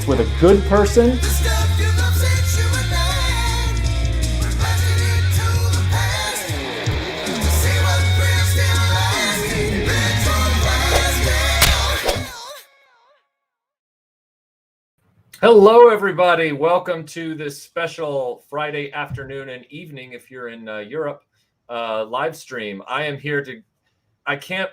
with a good person. Hello, everybody. Welcome to this special Friday afternoon and evening, if you're in Europe, live stream. I am here to. I can't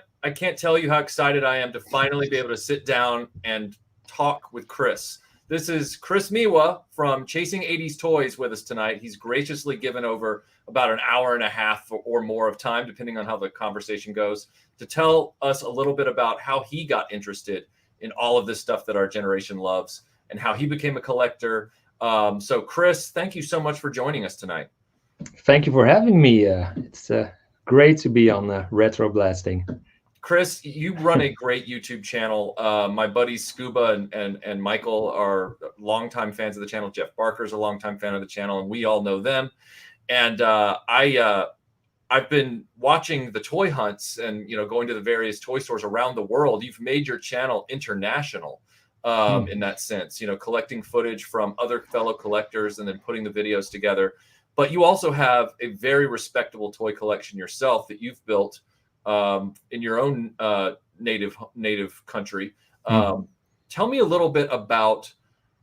tell you how excited I am to finally be able to sit down and talk with Chris. This is Chris Miwa from Chasing 80s Toys with us tonight. He's graciously given over about an hour and a half or more of time, depending on how the conversation goes, to tell us a little bit about how he got interested in all of this stuff that our generation loves, and how he became a collector. So Chris, thank you so much for joining us tonight. Thank you for having me. It's great to be on RetroBlasting. Chris, you run a great YouTube channel. My buddies Scuba and Michael are longtime fans of the channel. Jeff Barker's a longtime fan of the channel, and we all know them. And I've been watching the toy hunts and going to the various toy stores around the world. You've made your channel international. In that sense, collecting footage from other fellow collectors and then putting the videos together. But you also have a very respectable toy collection yourself that you've built in your own native country. Tell me a little bit about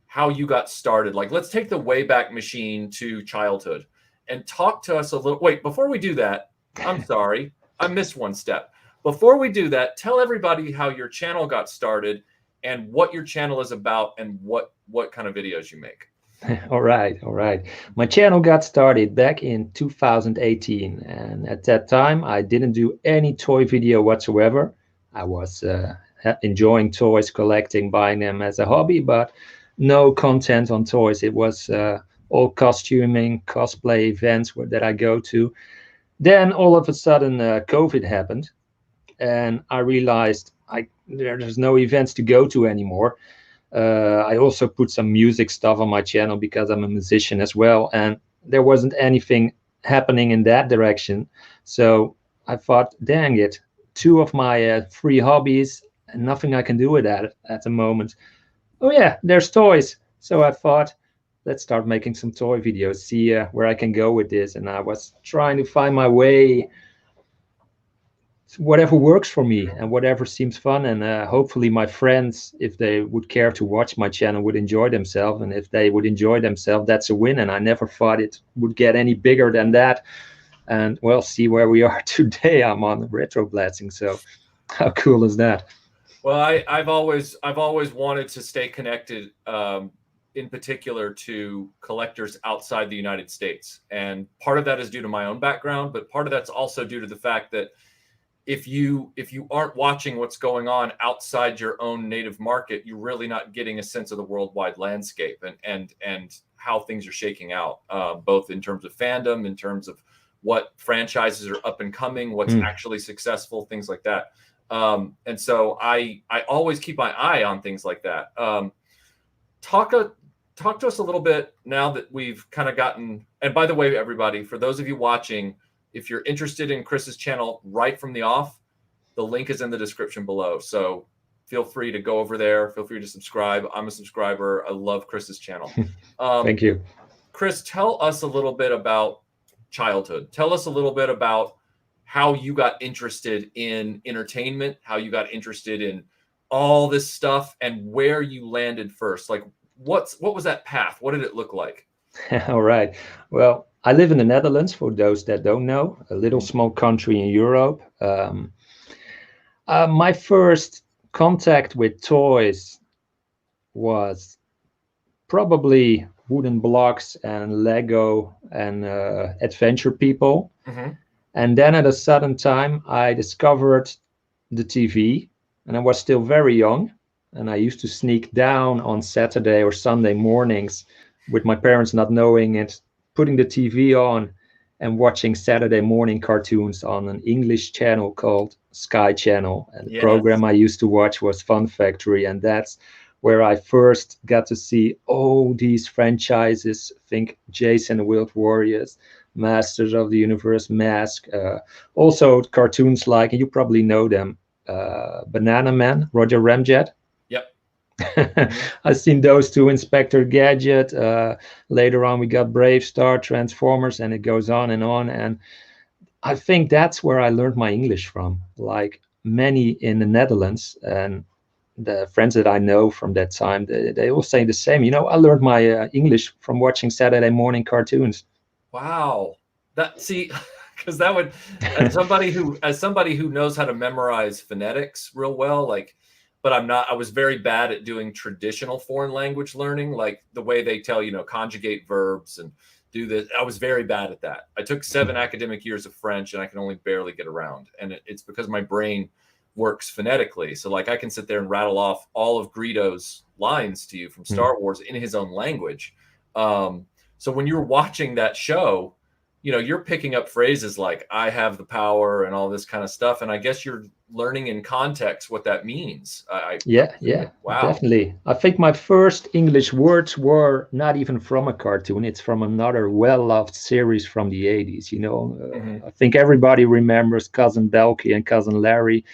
how you got started. Like, let's take the Wayback Machine to childhood and talk to us a little. Wait, before we do that, I'm sorry, I missed one step. Before we do that, tell everybody how your channel got started and what your channel is about and what kind of videos you make. All right. My channel got started back in 2018. And at that time, I didn't do any toy video whatsoever. I was enjoying toys, collecting, buying them as a hobby, but no content on toys. It was all costuming, cosplay events that I go to. Then all of a sudden, COVID happened. And I realized there's no events to go to anymore. I also put some music stuff on my channel because I'm a musician as well, and there wasn't anything happening in that direction. So I thought, dang it, two of my three hobbies and nothing I can do with that at the moment. Oh yeah, there's toys. So I thought, let's start making some toy videos, see where I can go with this. And I was trying to find my way, whatever works for me and whatever seems fun, and hopefully my friends, if they would care to watch my channel, would enjoy themselves, and if they would enjoy themselves, that's a win. And I never thought it would get any bigger than that. And well, see where we are today. I'm on RetroBlasting, so how cool is that? Well, I've always wanted to stay connected, in particular to collectors outside the United States, and part of that is due to my own background, but part of that's also due to the fact that if you aren't watching what's going on outside your own native market, you're really not getting a sense of the worldwide landscape and how things are shaking out, both in terms of fandom, in terms of what franchises are up and coming, what's actually successful, things like that. And so I always keep my eye on things like that. Talk to us a little bit now that we've kind of gotten, and by the way, everybody, for those of you watching, if you're interested in Chris's channel right from the off, the link is in the description below. So feel free to go over there. Feel free to subscribe. I'm a subscriber. I love Chris's channel. Thank you. Chris, tell us a little bit about childhood. Tell us a little bit about how you got interested in entertainment, how you got interested in all this stuff, and where you landed first. Like, what was that path? What did it look like? All right. Well, I live in the Netherlands, for those that don't know, a little small country in Europe. My first contact with toys was probably wooden blocks and Lego and Adventure People. And then at a sudden time, I discovered the TV, and I was still very young. And I used to sneak down on Saturday or Sunday mornings with my parents not knowing it, putting the TV on and watching Saturday morning cartoons on an English channel called Sky Channel. And the program I used to watch was Fun Factory. And that's where I first got to see all these franchises. Think Jason and Wild Warriors, Masters of the Universe, M.A.S.K. Also cartoons like, and you probably know them, Banana Man, Roger Ramjet. Yep. Mhm. I've seen those two, Inspector Gadget. Later on, we got Brave Star, Transformers, and it goes on and on. And I think that's where I learned my English from. Like many in the Netherlands, and the friends that I know from that time, they all say the same. I learned my English from watching Saturday morning cartoons. Wow. That see, because that would as somebody who knows how to memorize phonetics real well, like, but I was very bad at doing traditional foreign language learning, like the way they tell, conjugate verbs and do this. I was very bad at that. I took 7 academic years of French and I can only barely get around. And it's because my brain works phonetically. So like I can sit there and rattle off all of Greedo's lines to you from Star Wars in his own language. So when you're watching that show, you're picking up phrases like "I have the power" and all this kind of stuff, and I guess you're learning in context what that means. Yeah, Wow. definitely. I think my first English words were not even from a cartoon. It's from another well-loved series from the 80s. Mhm. I think everybody remembers Cousin Belky and Cousin Larry.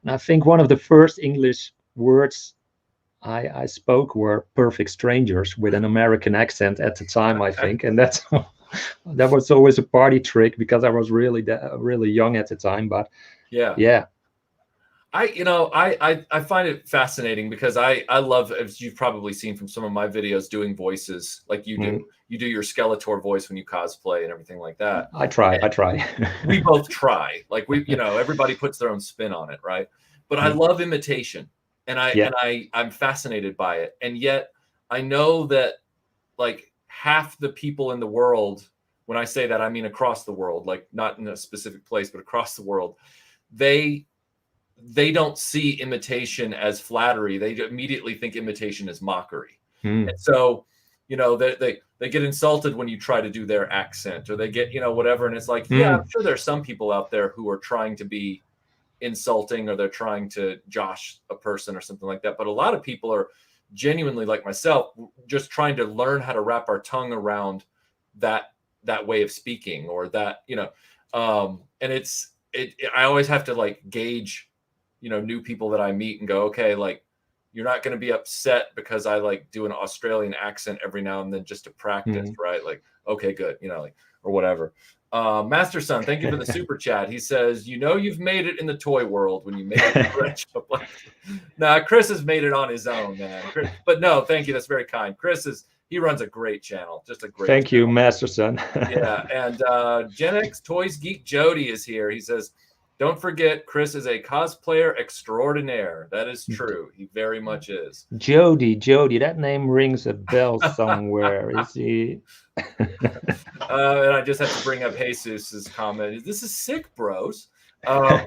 And I think one of the first English words I spoke were "perfect strangers" with an American accent at the time, I think. And that was always a party trick because I was really young at the time. But Yeah. yeah. I find it fascinating because I love, as you've probably seen from some of my videos, doing voices like you do. Mm, You do your Skeletor voice when you cosplay and everything like that. I try. And we both try. Like everybody puts their own spin on it, right? But I Mm, love imitation, and yeah. I'm fascinated by it. And yet I know that like half the people in the world, when I say that, I mean across the world, like not in a specific place, but across the world, they don't see imitation as flattery. They immediately think imitation is mockery. Mm, And so, they get insulted when you try to do their accent, or they get, whatever. And it's like, yeah, I'm mm, sure there's some people out there who are trying to be insulting, or they're trying to josh a person or something like that. But a lot of people are genuinely, like myself, just trying to learn how to wrap our tongue around that way of speaking, or that, and I always have to like gauge, new people that I meet and go, okay, like you're not going to be upset because I like do an Australian accent every now and then just to practice, mm. right? Like, okay, good, like, or whatever. Master Son, thank you for the super chat. He says, you've made it in the toy world when you make it French. Nah, Chris has made it on his own, man. But no, thank you. That's very kind. He runs a great channel, just a great Thank you, channel. Master Son. Yeah, and Gen X Toys Geek Jody is here. He says, "Don't forget, Chris is a cosplayer extraordinaire. That is true. He very much is." Jody, that name rings a bell somewhere. Is he? And I just have to bring up Jesus's comment. This is sick, bros. Um,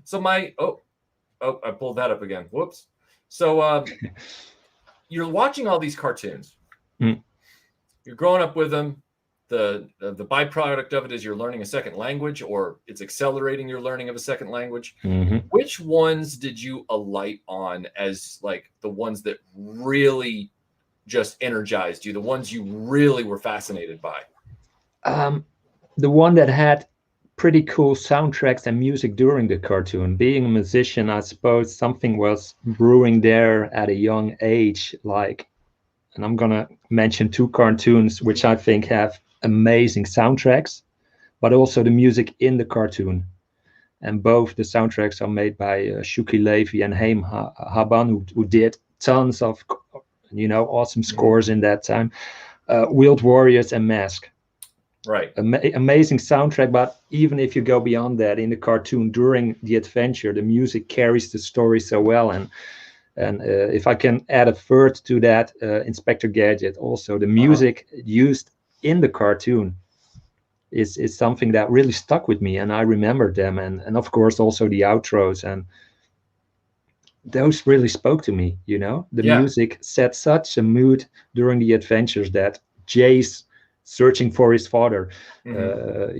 so I pulled that up again. Whoops. So you're watching all these cartoons. Mm. You're growing up with them. The byproduct of it is you're learning a second language, or it's accelerating your learning of a second language. Mm-hmm. Which ones did you alight on as like the ones that really just energized you, the ones you really were fascinated by? The one that had pretty cool soundtracks and music during the cartoon. Being a musician, I suppose something was brewing there at a young age. And I'm gonna mention two cartoons which I think have amazing soundtracks, but also the music in the cartoon. And both the soundtracks are made by Shuki Levy and Haim Haban, who did tons of awesome scores in that time. Wheeled Warriors and M.A.S.K. Right. Amazing soundtrack, but even if you go beyond that in the cartoon during the adventure, the music carries the story so well. And if I can add a third to that, Inspector Gadget, also the music used in the cartoon is something that really stuck with me, and I remembered them, and of course also the outros, and those really spoke to me. The Yeah. music set such a mood during the adventures that Jay's searching for his father. Did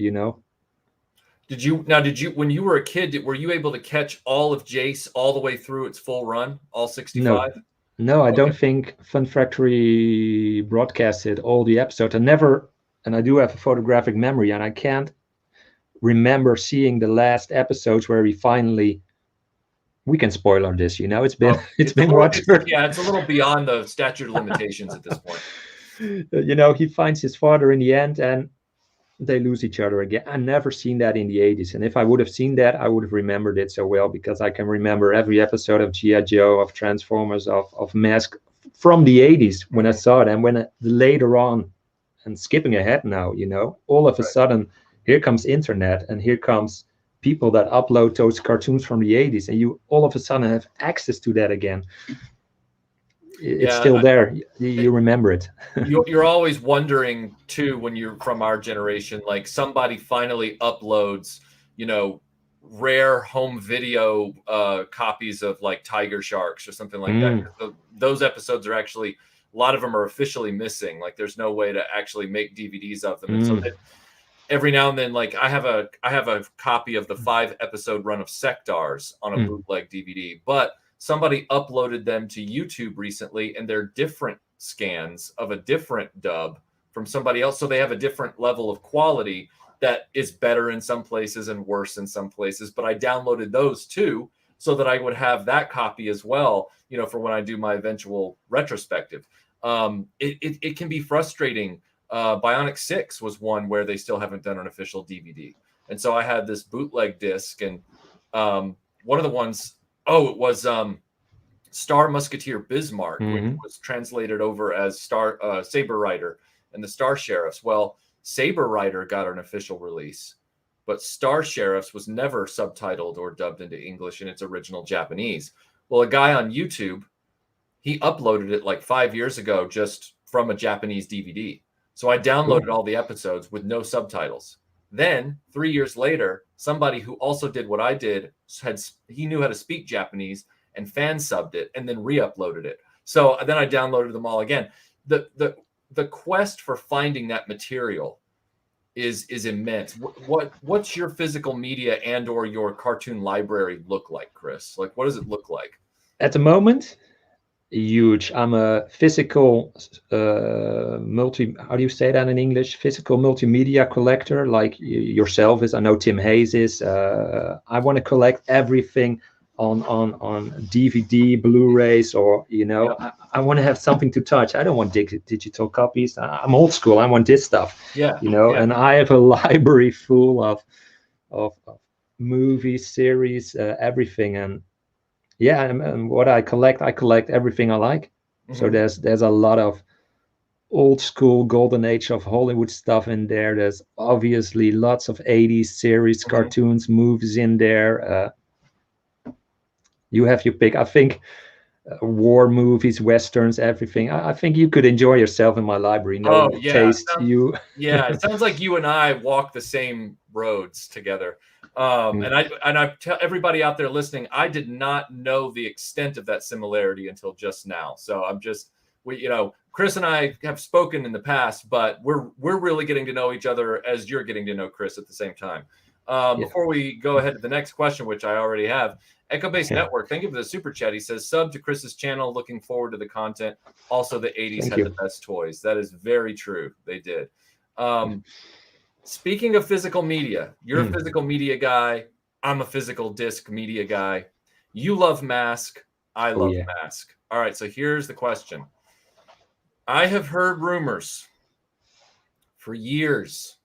you when you were a kid, were you able to catch all of Jace all the way through its full run, all 65? No, I Okay. don't think Fun Factory broadcasted all the episodes. And I do have a photographic memory, and I can't remember seeing the last episodes where he finally we can spoiler this, you know. It's been Oh, it's been what? it's a little beyond the statute of limitations at this point. You know, he finds his father in the end, and they lose each other again. I never seen that in the 80s, and if I would have seen that, I would have remembered it so well, because I can remember every episode of G.I. Joe, of Transformers, of Mask from the 80s when I saw it. And when later on, and skipping ahead now, you know, all of a sudden here comes internet, and here comes people that upload those cartoons from the 80s, and you all of a sudden have access to that again. It's still there. You remember it. You're always wondering too, when you're from our generation, like somebody finally uploads, you know, rare home video copies of like Tiger Sharks or something like that. Those episodes are actually, a lot of them are officially missing. Like there's no way to actually make DVDs of them. And so every now and then, like I have a copy of the 5-episode run of Sectars on a bootleg DVD, but somebody uploaded them to YouTube recently, and they're different scans of a different dub from somebody else. So they have a different level of quality that is better in some places and worse in some places. But I downloaded those too, so that I would have that copy as well, you know, for when I do my eventual retrospective. It can be frustrating. Bionic 6 was one where they still haven't done an official DVD. And so I had this bootleg disc, and one of the ones, it was Star Musketeer Bismarck, which was translated over as Saber Rider and the Star Sheriffs. Well, Saber Rider got an official release, but Star Sheriffs was never subtitled or dubbed into English in its original Japanese. Well, a guy on YouTube, he uploaded it like 5 years ago just from a Japanese DVD. So I downloaded all the episodes with no subtitles. Then 3 years later, somebody who also did what I did, he knew how to speak Japanese and fan subbed it and then re-uploaded it. So then I downloaded them all again. The quest for finding that material is immense. What's your physical media and or your cartoon library look like, Chris? Like, what does it look like? At the moment, huge. I'm a physical how do you say that in English? Physical multimedia collector, like yourself is. I know Tim Hayes is. I want to collect everything on DVD, Blu-rays, or you know, I want to have something to touch. I don't want digital copies. I'm old school. I want this stuff. You know, and I have a library full of movies, series, everything. And and what I collect everything I like. So there's a lot of old school golden age of Hollywood stuff in there. There's obviously lots of 80s series, cartoons, movies in there. You have your pick. I think war movies, westerns, everything. I think you could enjoy yourself in my library. No taste. It sounds like you and I walk the same roads together. And I tell everybody out there listening, I did not know the extent of that similarity until just now. So Chris and I have spoken in the past, but we're really getting to know each other as you're getting to know Chris at the same time. Before we go ahead to the next question, which I already have, Echo Base Network, thank you for the super chat. He says, sub to Chris's channel, looking forward to the content. Also, the 80s had the best toys. That is very true. They did. Speaking of physical media, you're a physical media guy. I'm a physical disc media guy. You love M.A.S.K. I love M.A.S.K. All right, so here's the question. I have heard rumors for years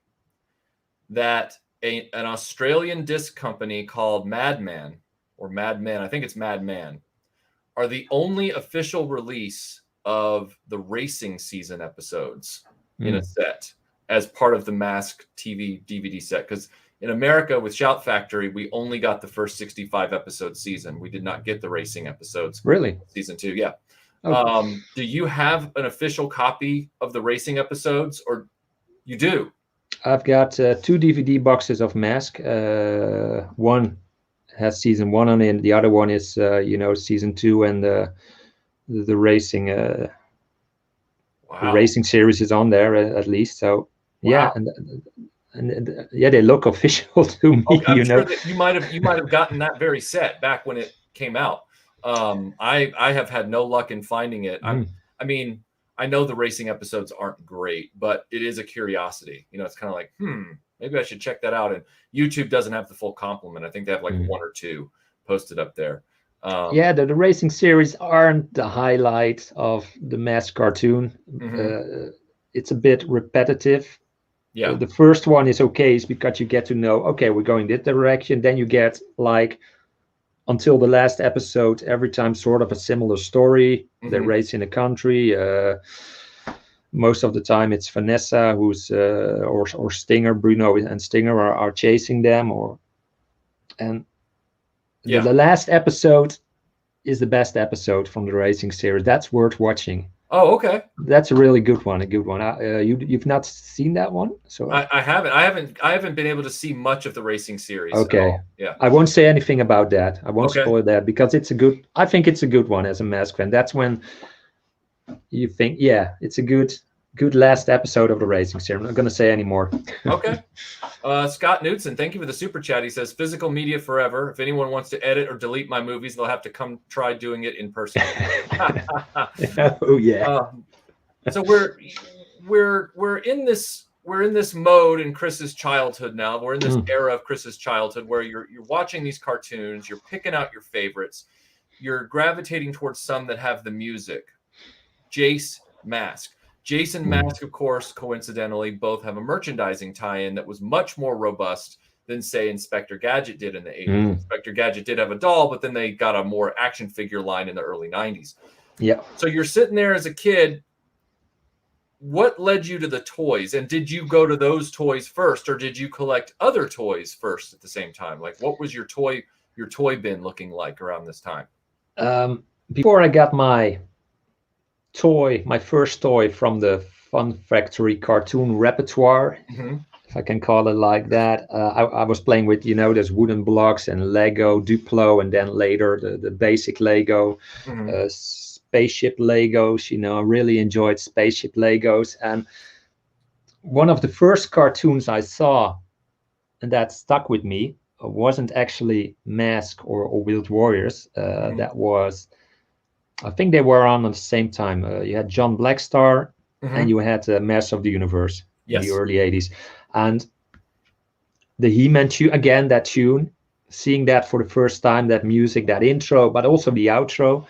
that an Australian disc company called Madman, or Madman, I think it's Madman, are the only official release of the racing season episodes in a set as part of the M.A.S.K. TV DVD set. Because in America with Shout Factory, we only got the first 65 episode season. We did not get the racing episodes. Really? Season 2, yeah. Okay. Do you have an official copy of the racing episodes, or you do? I've got 2 DVD boxes of M.A.S.K. One has season 1 on it. The other one is, season 2, and the racing. The racing series is on there at least. So and they look official to me. Okay, I'm sure that you might have gotten that very set back when it came out. I have had no luck in finding it. I mean, I know the racing episodes aren't great, but it is a curiosity. You know, it's kind of like, maybe I should check that out. And YouTube doesn't have the full complement. I think they have like 1 or 2 posted up there. Yeah, the racing series aren't the highlight of the M.A.S.K cartoon. It's a bit repetitive. Yeah. The first one is okay, is because you get to know, okay, we're going this direction. Then you get like until the last episode, every time sort of a similar story. They race in a country. Most of the time it's Vanessa who's or Stinger, Bruno and Stinger are chasing them, and the last episode is the best episode from the racing series. That's worth watching. Oh, okay. That's a really good one. A good one. You've not seen that one, so I haven't been able to see much of the racing series. Okay. Yeah. I won't say anything about that. I won't spoil that because it's a good. I think it's a good one as a M.A.S.K fan. That's when you think, yeah, it's a good last episode of the racing series. I'm not going to say any more. Okay. Scott Knudsen, thank you for the super chat. He says, physical media forever. If anyone wants to edit or delete my movies, they'll have to come try doing it in person. Oh yeah. So we're in this mode in Chris's childhood now. We're in this era of Chris's childhood where you're watching these cartoons, you're picking out your favorites, you're gravitating towards some that have the music. Jace, M.A.S.K. Jason and M.A.S.K, of course, coincidentally, both have a merchandising tie-in that was much more robust than, say, Inspector Gadget did in the 80s. Inspector Gadget did have a doll, but then they got a more action figure line in the early 90s. Yeah. So you're sitting there as a kid. What led you to the toys? And did you go to those toys first, or did you collect other toys first at the same time? Like, what was your toy bin looking like around this time? Before I got my first toy from the Fun Factory cartoon repertoire, if I can call it like that, I was playing with, there's wooden blocks and Lego, Duplo, and then later the basic Lego, spaceship Legos. I really enjoyed spaceship Legos. And one of the first cartoons I saw and that stuck with me wasn't actually M.A.S.K or Wild Warriors. That was, I think they were on the same time. You had John Blackstar and you had Master of the Universe in the early 80s. And the He-Man tune, again, that tune, seeing that for the first time, that music, that intro, but also the outro,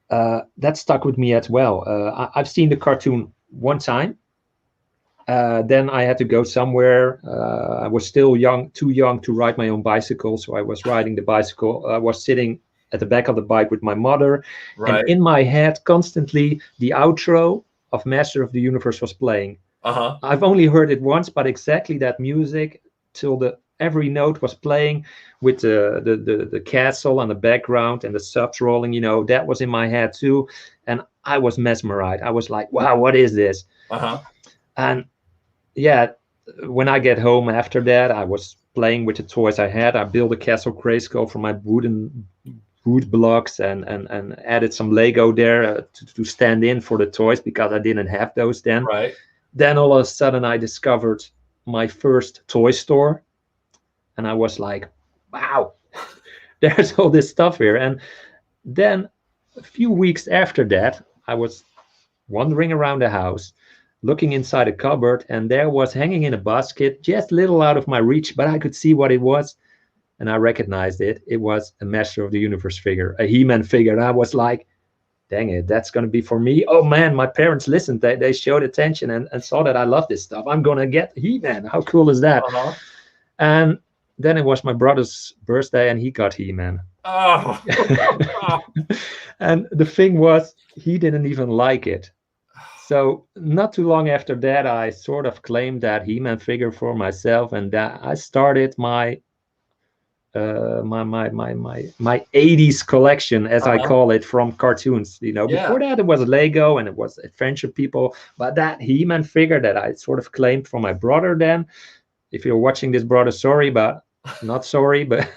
that stuck with me as well. I've seen the cartoon one time. Then I had to go somewhere. I was still too young to ride my own bicycle. So I was riding the bicycle. I was sitting at the back of the bike with my mother. Right. And in my head, constantly, the outro of Master of the Universe was playing. I've only heard it once, but exactly that music till every note was playing with the castle on the background and the subs rolling, that was in my head too. And I was mesmerized. I was like, wow, what is this? And yeah, when I get home after that, I was playing with the toys I had. I built a Castle Grayskull from my wood blocks and added some Lego there to stand in for the toys because I didn't have those then. Right. Then all of a sudden I discovered my first toy store. And I was like, wow, there's all this stuff here. And then a few weeks after that, I was wandering around the house, looking inside a cupboard, and there was hanging in a basket, just a little out of my reach, but I could see what it was. And I recognized it. It was a Master of the Universe figure, a He-Man figure. And I was like, dang it, that's going to be for me. Oh man, my parents listened. They showed attention and saw that I love this stuff. I'm going to get He-Man. How cool is that? And then it was my brother's birthday and he got He-Man. And the thing was, he didn't even like it. So not too long after that, I sort of claimed that He-Man figure for myself, and that I started my 80s collection, as I call it, from cartoons. Before that it was Lego and it was Adventure People, but that He-Man figure that I sort of claimed for my brother then. If you're watching this, brother, sorry, but not sorry, but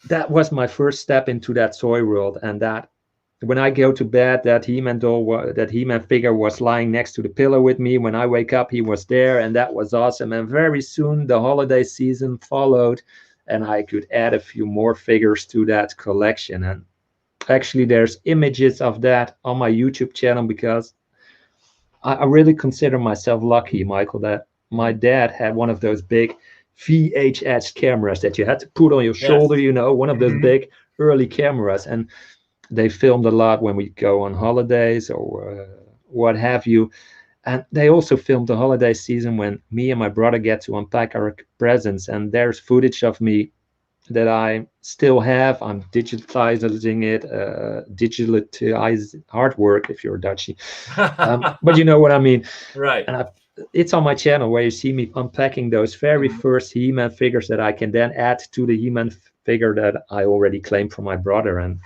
that was my first step into that toy world. And that when I go to bed, that He-Man that He-Man figure was lying next to the pillow with me. When I wake up, he was there, and that was awesome. And very soon the holiday season followed, and I could add a few more figures to that collection. And actually, there's images of that on my YouTube channel because I really consider myself lucky, Michael, that my dad had one of those big VHS cameras that you had to put on your shoulder, one of those big early cameras, and they filmed a lot when we go on holidays or what have you. And they also filmed the holiday season when me and my brother get to unpack our presents, and there's footage of me that I still have. I'm digitizing it, digitalize hard work if you're Dutchy. But you know what I mean. Right. And it's on my channel where you see me unpacking those very first He-Man figures that I can then add to the He-Man figure that I already claimed from my brother. And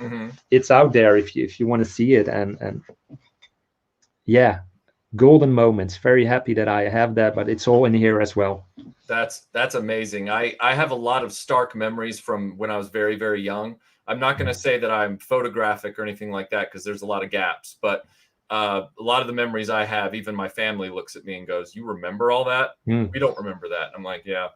it's out there if you want to see it. And yeah, golden moments. Very happy that I have that, but it's all in here as well. That's amazing. I have a lot of stark memories from when I was very, very young. I'm not going to say that I'm photographic or anything like that because there's a lot of gaps, but a lot of the memories I have, even my family looks at me and goes, "You remember all that? We don't remember that." I'm like, yeah.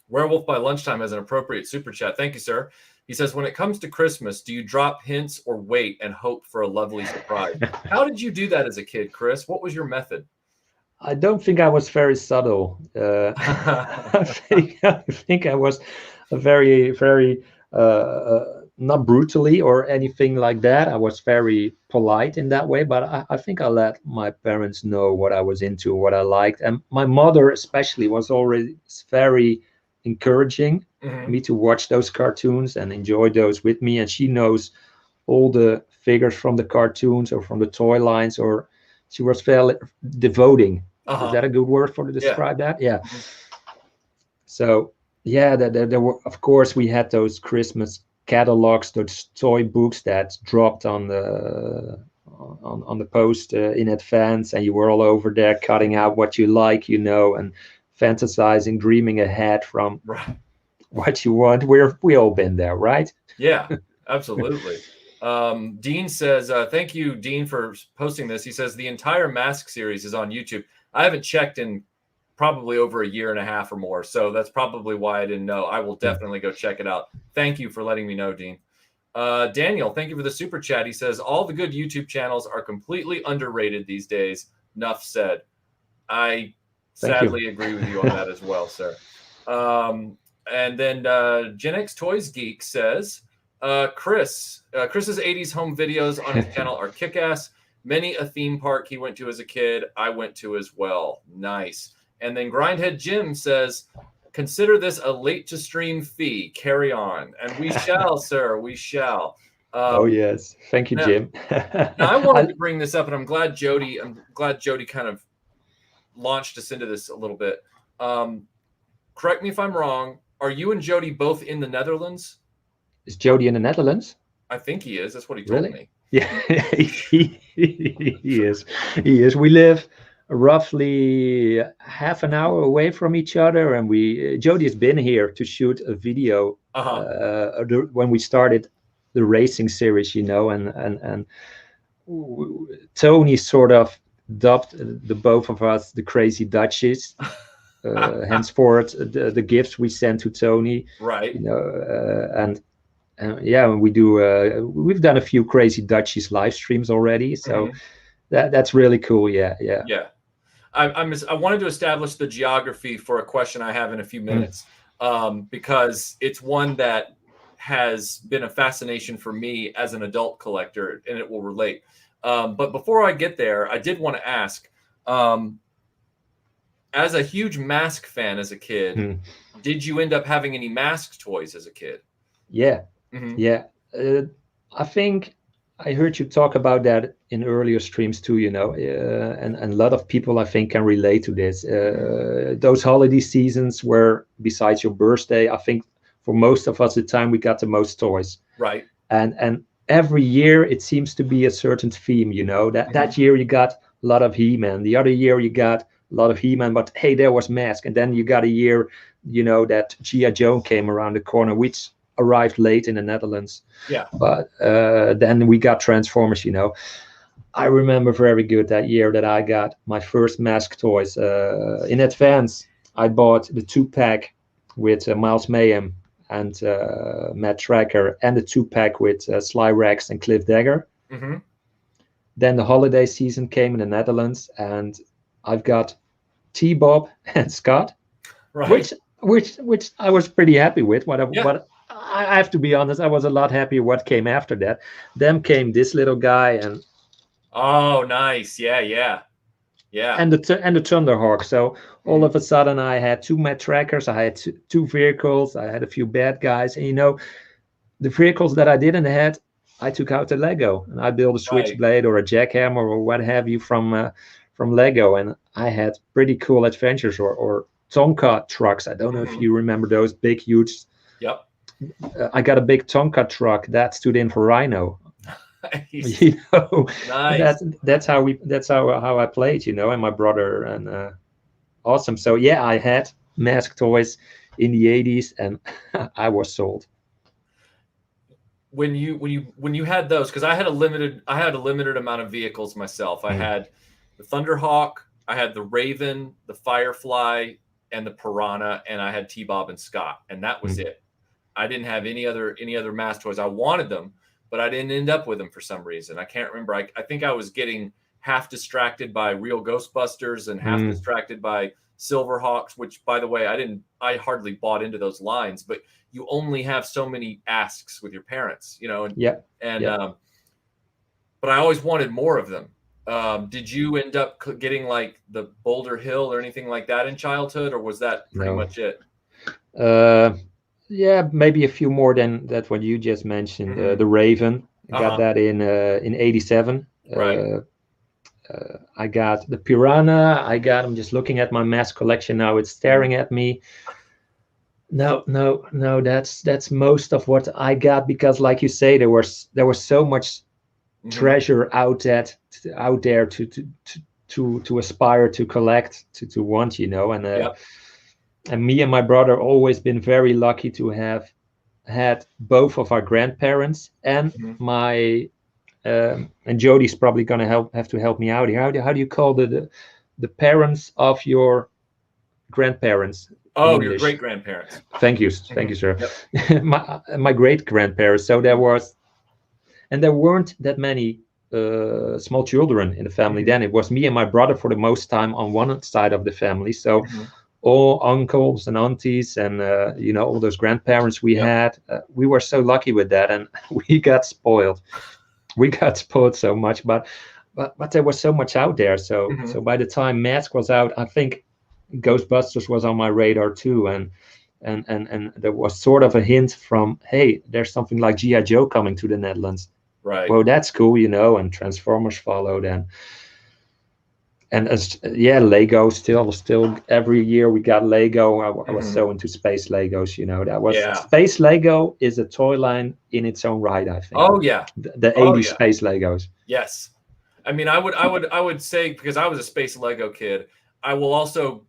Werewolf by Lunchtime has an appropriate super chat. Thank you, sir. He says, when it comes to Christmas, do you drop hints or wait and hope for a lovely surprise? How did you do that as a kid, Chris? What was your method? I don't think I was very subtle. I think I was a very not brutally or anything like that. I was very polite in that way, but I think I let my parents know what I was into, what I liked, and my mother especially was already very encouraging me to watch those cartoons and enjoy those with me. And she knows all the figures from the cartoons or from the toy lines, or she was fairly devoting. Is that a good word for to describe that? Yeah. So yeah, there were, of course, we had those Christmas catalogs, those toy books that dropped on the post in advance, and you were all over there cutting out what you like, and fantasizing, dreaming ahead from what you want. We all been there, right? Yeah, absolutely. Dean says, thank you, Dean, for posting this. He says the entire M.A.S.K series is on YouTube. I haven't checked in probably over a year and a half or more, so that's probably why I didn't know. I will definitely go check it out. Thank you for letting me know, Dean. Daniel, thank you for the super chat. He says, all the good YouTube channels are completely underrated these days. Nuff said. I sadly agree with you on that as well, sir. And then Gen X Toys Geek says, Chris's 80s home videos on his channel are kick-ass. Many a theme park he went to as a kid, I went to as well. Nice. And then Grindhead Jim says, consider this a late to stream fee. Carry on. And we shall, sir. We shall. Oh, yes. Thank you, Jim. Now I wanted to bring this up, and I'm glad Jody kind of launched us into this a little bit. Correct me if I'm wrong. Are you and Jody both in the Netherlands? Is Jody in the Netherlands? I think he is. That's what he told me. Yeah, he is. He is. We live roughly half an hour away from each other, and Jody has been here to shoot a video when we started the racing series, and Tony sort of dubbed the both of us the Crazy Dutchies. Henceforth, the gifts we sent to Tony, right? Yeah, we do. We've done a few Crazy Dutchies live streams already, so that's really cool. Yeah. I wanted to establish the geography for a question I have in a few minutes, because it's one that has been a fascination for me as an adult collector, and it will relate. But before I get there, I did want to ask, as a huge M.A.S.K fan as a kid, did you end up having any M.A.S.K toys as a kid? Yeah. Yeah. I think I heard you talk about that in earlier streams too, and a lot of people I think can relate to this. Those holiday seasons where, besides your birthday, I think for most of us, the time we got the most toys. Right. And every year it seems to be a certain theme, that year you got a lot of He-Man. The other year you got a lot of He-Man, but hey, there was M.A.S.K. And then you got a year, that G.I. Joe came around the corner, which arrived late in the Netherlands. Yeah. But then we got Transformers, I remember very good that year that I got my first M.A.S.K toys. In advance, I bought the 2-pack with Miles Mayhem and Matt Tracker, and the 2-pack with Sly Rex and Cliff Dagger. Then the holiday season came in the Netherlands, and I've got T-Bob and Scott, which I was pretty happy with. But I have to be honest, I was a lot happier what came after that. Then came this little guy and Oh, nice. Yeah. and the Thunderhawk. So all of a sudden, I had two Met trackers, I had two vehicles, I had a few bad guys, and the vehicles that I didn't have, I took out the Lego and I built a Right. Switchblade or a Jackhammer or what have you from Lego, and I had pretty cool adventures or Tonka trucks. I don't know if you remember those big, huge. Yep. I got a big Tonka truck that stood in for Rhino. Nice. You know, Nice. that's how I played. You know, and my brother and awesome. So yeah, I had M.A.S.K toys in the 80s, and I was sold. When you had those, because I had a limited amount of vehicles myself. I had the Thunderhawk, I had the Raven, the Firefly, and the Piranha, and I had T-Bob and Scott, and that was it. I didn't have any other M.A.S.K toys. I wanted them, but I didn't end up with them for some reason. I can't remember. I think I was getting half distracted by Real Ghostbusters and half distracted by Silverhawks, which, by the way, I hardly bought into those lines, but you only have so many asks with your parents, you know, but I always wanted more of them. Did you end up getting like the Boulder Hill or anything like that in childhood, or was that pretty much it? Yeah, maybe a few more than that what you just mentioned. The Raven, I got that in '87. Right. I got the Piranha. I'm just looking at my M.A.S.K collection now. It's staring at me. No. That's most of what I got, because, like you say, there was so much treasure out there to aspire to collect, to want, you know. And me and my brother always been very lucky to have had both of our grandparents and my and Jody's probably gonna have to help me out here. How do you call the parents of your grandparents? Oh, your great grandparents. Thank you, sir. Yep. my great grandparents. So there weren't that many small children in the family then. It was me and my brother for the most time on one side of the family. So all uncles and aunties and you know, all those grandparents we had, we were so lucky with that, and we got spoiled. We got spoiled so much, but there was so much out there. So by the time M.A.S.K was out, I think Ghostbusters was on my radar too, and there was sort of a hint from, hey, there's something like G.I. Joe coming to the Netherlands. Right. Well, that's cool, you know. And Transformers followed, and Lego still every year we got Lego. I was so into space Legos, you know. That was Space Lego is a toy line in its own right, I think. Oh yeah, the 80s space Legos. Yes, I mean, I would say, because I was a space Lego kid, I will also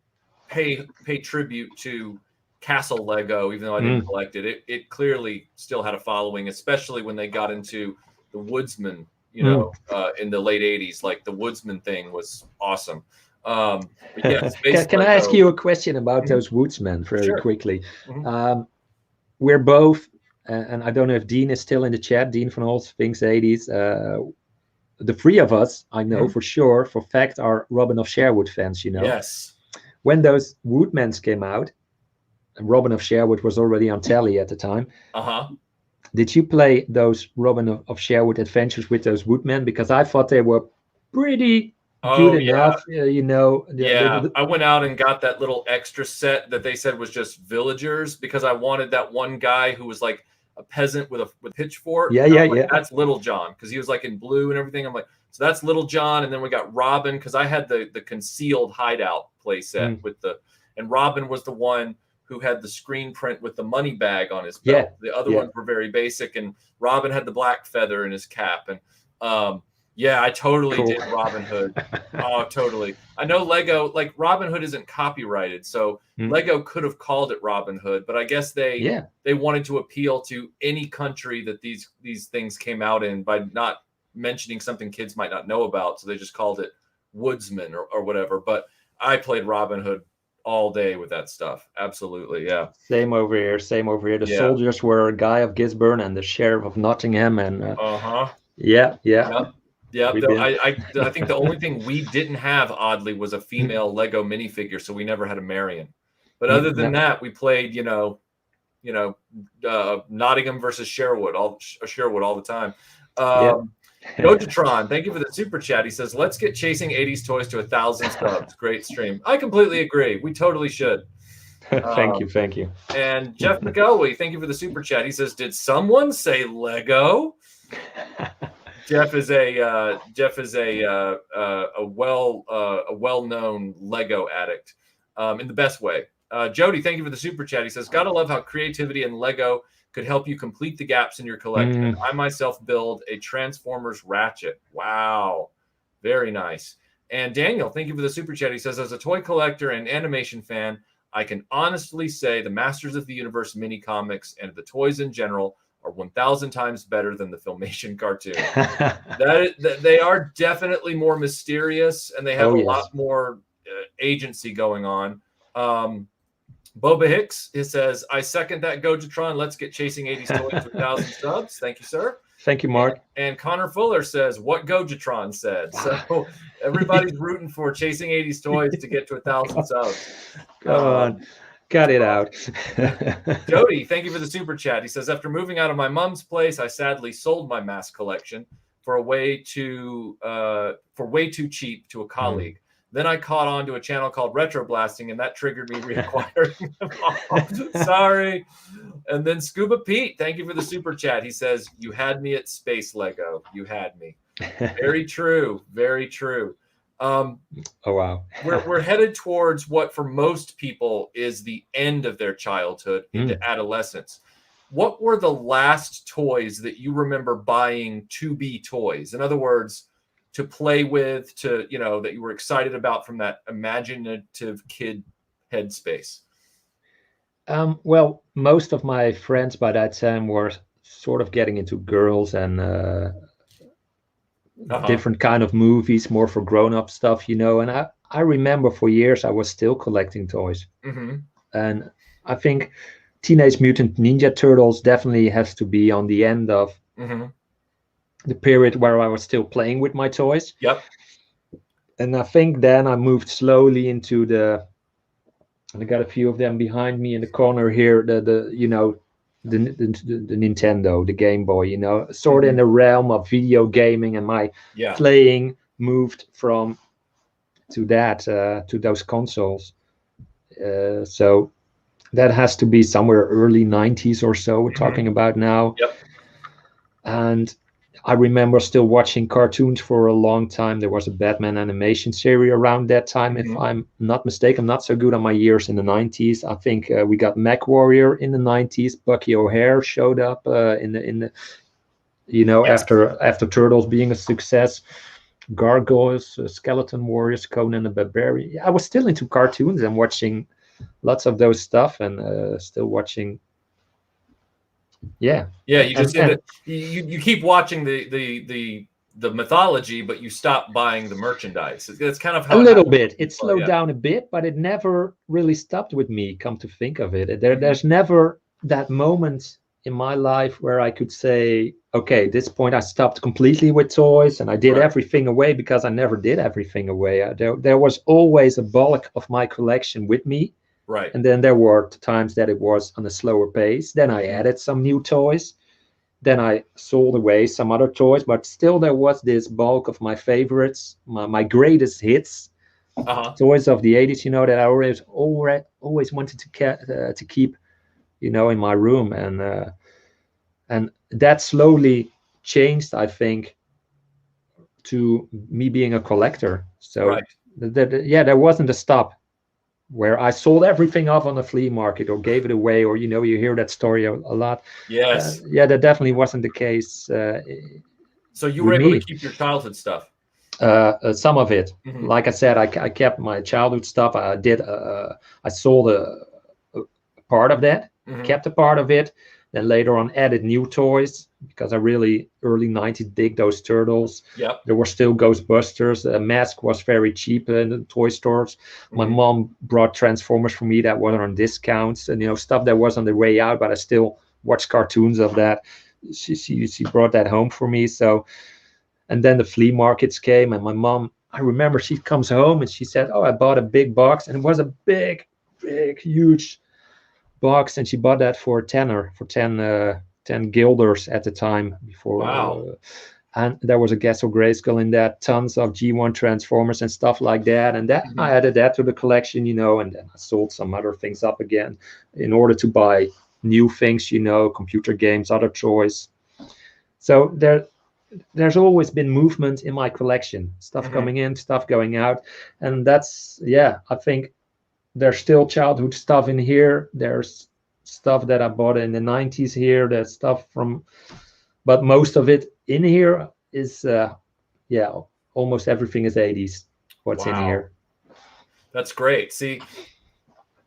pay tribute to Castle Lego, even though I didn't collect it. It clearly still had a following, especially when they got into the Woodsman, you know, in the late 80s. Like the Woodsman thing was awesome. But yeah, can I ask you a question about those Woodsmen very quickly? We're both, and I don't know if Dean is still in the chat, Dean from All Things 80s. The three of us, I know for sure, for fact, are Robin of Sherwood fans, you know. Yes. When those Woodmans came out, and Robin of Sherwood was already on telly at the time. Did you play those Robin of Sherwood adventures with those Woodmen? Because I thought they were pretty good enough, you know. I went out and got that little extra set that they said was just villagers, because I wanted that one guy who was like a peasant with a pitchfork. That's Little John, because he was like in blue and everything. I'm like, so that's Little John. And then we got Robin, because I had the concealed hideout play set and Robin was the one who had the screen print with the money bag on his belt. The other ones were very basic, and Robin had the black feather in his cap. And I totally did Robin Hood. Oh, totally. I know Lego, like, Robin Hood isn't copyrighted, so Lego could have called it Robin Hood, but I guess they wanted to appeal to any country that these things came out in by not mentioning something kids might not know about, so they just called it Woodsman or whatever. But I played Robin Hood all day with that stuff. Absolutely, yeah. Same over here. The soldiers were a guy of Gisborne and the sheriff of Nottingham, and Yeah. I think the only thing we didn't have, oddly, was a female Lego minifigure, so we never had a Marion. But other than that, we played, you know, Nottingham versus Sherwood all the time. Yeah. Gojatron, thank you for the super chat. He says, let's get Chasing 80s Toys to 1,000 subs. Great stream. I completely agree. We totally should. Thank you. And Jeff McElwee, thank you for the super chat. He says, did someone say Lego? Jeff is a well-known Lego addict, in the best way. Jody, thank you for the super chat. He says, gotta love how creativity and Lego could help you complete the gaps in your collection. I myself build a Transformers Ratchet. Wow, very nice. And Daniel, thank you for the super chat. He says, as a toy collector and animation fan, I can honestly say the Masters of the Universe mini comics and the toys in general are 1,000 times better than the Filmation cartoon. They are definitely more mysterious, and they have a lot more agency going on. Boba Hicks, he says, I second that, Gojatron. Let's get Chasing 80s Toys to 1,000 subs. Thank you, sir. Thank you, Mark. And Connor Fuller says, what Gojatron said. So everybody's rooting for Chasing 80s Toys to get to 1,000 subs. Come on. Cut it out. Jody, thank you for the super chat. He says, after moving out of my mom's place, I sadly sold my M.A.S.K collection for way too cheap to a colleague. Then I caught on to a channel called RetroBlasting, and that triggered me reacquiring them all. Sorry. And then Scuba Pete, thank you for the super chat. He says, you had me at Space Lego. You had me. Very true. Very true. Oh, wow. we're headed towards what for most people is the end of their childhood into adolescence. What were the last toys that you remember buying to be toys? In other words, to play with, that you were excited about from that imaginative kid headspace? Well, most of my friends by that time were sort of getting into girls and different kind of movies, more for grown-up stuff, and I remember for years I was still collecting toys. And I think Teenage Mutant Ninja Turtles definitely has to be on the end of the period where I was still playing with my toys. Yep. And I think then I moved slowly into and I got a few of them behind me in the corner here, the Nintendo, the Game Boy, sort of in the realm of video gaming, and my playing moved to those consoles. So that has to be somewhere early 90s or so we're talking about now. Yep. And I remember still watching cartoons for a long time. There was a Batman animation series around that time, if I'm not mistaken. I'm not so good on my years in the 90s. I think we got Mech Warrior in the 90s. Bucky O'Hare showed up after Turtles being a success. Gargoyles, Skeleton Warriors, Conan the Barbarian. I was still into cartoons and watching lots of those stuff, and still watching. You just you keep watching the mythology, but you stop buying the merchandise. It's kind of how a little bit. It slowed down a bit, but it never really stopped with me. Come to think of it, there's never that moment in my life where I could say, okay, at this point I stopped completely with toys and I did everything away, because I never did everything away. There was always a bulk of my collection with me. Right. And then there were times that it was on a slower pace. Then I added some new toys. Then I sold away some other toys, but still there was this bulk of my favorites, my greatest hits, toys of the 80s, that I always wanted to keep, in my room. And that slowly changed, I think, to me being a collector. So there wasn't a stop where I sold everything off on the flea market or gave it away, or you hear that story a lot. Yes. That definitely wasn't the case. So you were able to keep your childhood stuff. Some of it, like I said, I kept my childhood stuff. I sold a part of that, kept a part of it. Then later on added new toys, because I really early 90s dig those Turtles. Yep. There were still Ghostbusters. M.A.S.K was very cheap in the toy stores. My mom brought Transformers for me that wasn't on discounts, and stuff that was on the way out, but I still watched cartoons of that. She brought that home for me. So, and then the flea markets came, and my mom, I remember she comes home and she said, "Oh, I bought a big box," and it was a big, huge box, and she bought that for a tenner, for 10 guilders at the time before. Wow. And there was a Gesso Grayskull in that, tons of G1 Transformers and stuff like that. And that I added that to the collection, and then I sold some other things up again in order to buy new things, computer games, other toys. So there's always been movement in my collection, stuff coming in, stuff going out. And that's, I think there's still childhood stuff in here. There's stuff that I bought in the 90s here. There's stuff but most of it in here is, almost everything is 80s, what's in here. That's great. See,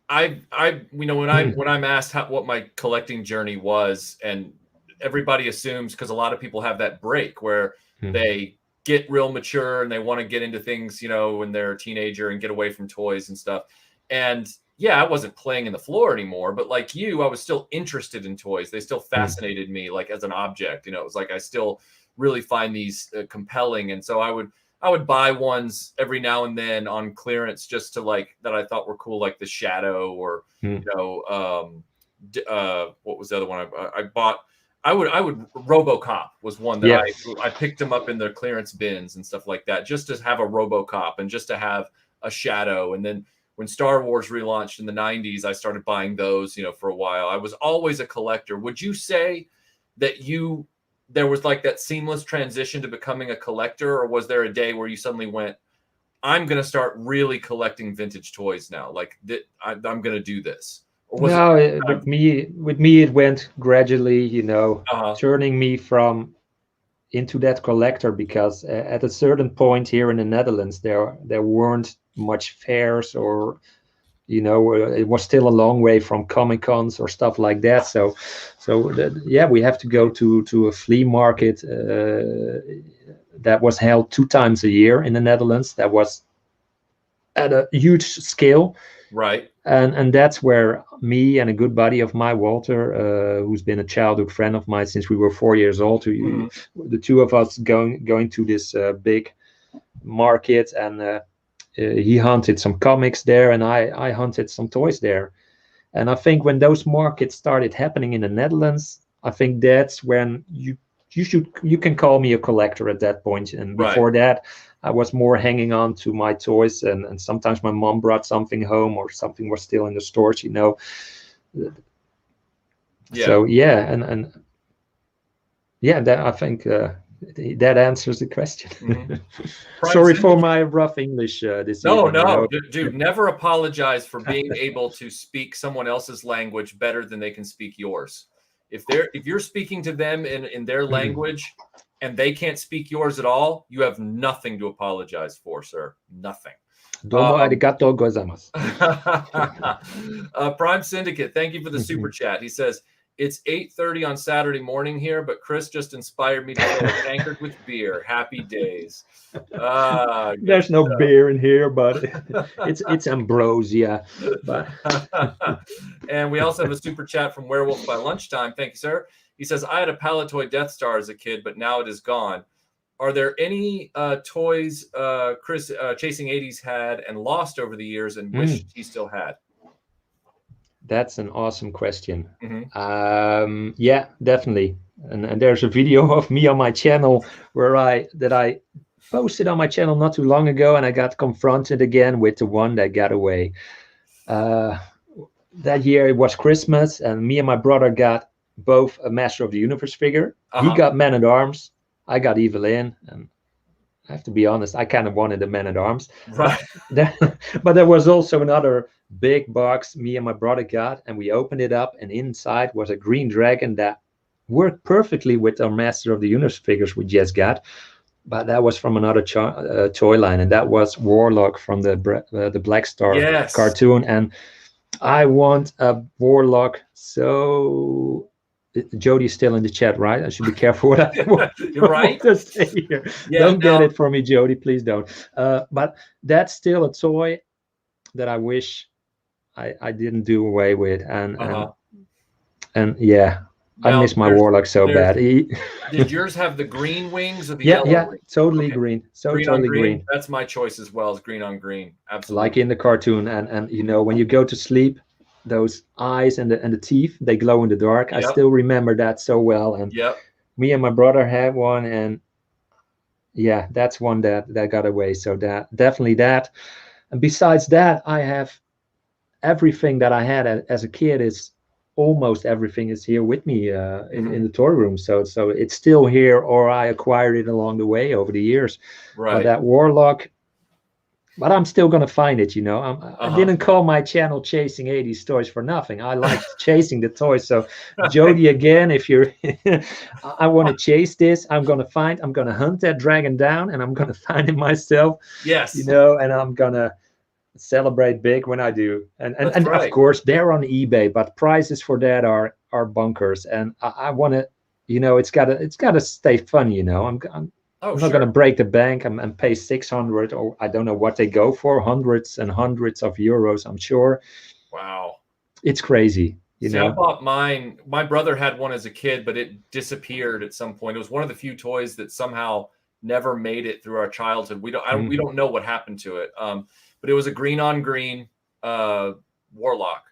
when I'm asked what my collecting journey was, and everybody assumes, because a lot of people have that break where they get real mature and they want to get into things, when they're a teenager and get away from toys and stuff. And I wasn't playing in the floor anymore, but like you, I was still interested in toys. They still fascinated me, like as an object. It was like I still really find these compelling, and so I would buy ones every now and then on clearance just to like that I thought were cool, like the Shadow or what was the other one I bought? I would RoboCop was one that I picked them up in their clearance bins and stuff like that, just to have a RoboCop and just to have a Shadow. And then when Star Wars relaunched in the 90s, I started buying those, for a while. I was always a collector. Would you say that there was like that seamless transition to becoming a collector, or was there a day where you suddenly went, I'm going to start really collecting vintage toys now? Like I'm going to do this. With me, it went gradually, turning me into that collector, because at a certain point here in the Netherlands, there weren't much fairs, or it was still a long way from Comic-Cons or stuff like that. So we have to go to a flea market that was held 2 times a year in the Netherlands. That was at a huge scale. Right. And that's where me and a good buddy of mine, Walter, who's been a childhood friend of mine since we were 4 years old, the two of us going to this big market, and he hunted some comics there, and I hunted some toys there. And I think when those markets started happening in the Netherlands, I think that's when you can call me a collector at that point. And before that, I was more hanging on to my toys, and sometimes my mom brought something home, or something was still in the stores, So that I think that answers the question. Sorry for my rough English. No, dude, never apologize for being able to speak someone else's language better than they can speak yours. If you're speaking to them in their language and they can't speak yours at all, you have nothing to apologize for, sir. Nothing. Arigatou gozaimasu. Prime Syndicate, thank you for the super chat. He says, it's 8:30 on Saturday morning here, but Chris just inspired me to fill a tankard with beer. Happy days. There's no beer in here, but it's ambrosia. But and we also have a super chat from Werewolf by Lunchtime. Thank you, sir. He says, I had a Palitoy Death Star as a kid, but now it is gone. Are there any toys Chris Chasing 80s had and lost over the years and wished he still had? That's an awesome question. Yeah, definitely. And there's a video of me on my channel that I posted on my channel not too long ago, and I got confronted again with the one that got away. That year it was Christmas, and me and my brother got both a Master of the Universe figure. He got Man-at-Arms. I got Evelyn, and I have to be honest, I kind of wanted the Man-at-Arms. Right. But there was also another big box me and my brother got, and we opened it up, and inside was a green dragon that worked perfectly with our Master of the Universe figures we just got. But that was from another toy line, and that was Warlock from the Black Star cartoon. And I want a Warlock. So Jody's still in the chat, right? I should be careful what I want to say here. Don't get it for me, Jody. Please don't. But that's still a toy that I wish I didn't do away with. And yeah, I miss my Warlock so bad. Did yours have the green wings or the yellow? Yeah, totally green. Totally green. That's my choice as well, as green on green. Absolutely. Like in the cartoon. And you know, when you go to sleep, those eyes and the teeth, they glow in the dark. I Yep. still remember that so well. And Yep. me and my brother had one, and yeah, that's one that got away. So that definitely that. And besides that, I have everything that I had as a kid is almost everything is here with me in the toy room. So it's still here, or I acquired it along the way over the years. But Right. that Warlock, but I'm still gonna find it. I didn't call my channel Chasing 80s Toys for nothing. I liked chasing the toys. So Jody, again, if you're, I want to chase this. I'm gonna hunt that dragon down, and I'm gonna find it myself. Yes. And I'm gonna celebrate big when I do. And of right. course they're on eBay, but prices for that are bunkers. And I want to, it's gotta stay fun. I'm not going to break the bank and pay 600, or I don't know what they go for, hundreds and hundreds of euros, I'm sure. Wow. It's crazy. I bought mine. My brother had one as a kid, but it disappeared at some point. It was one of the few toys that somehow never made it through our childhood. We don't know what happened to it. But it was a green on green Warlock.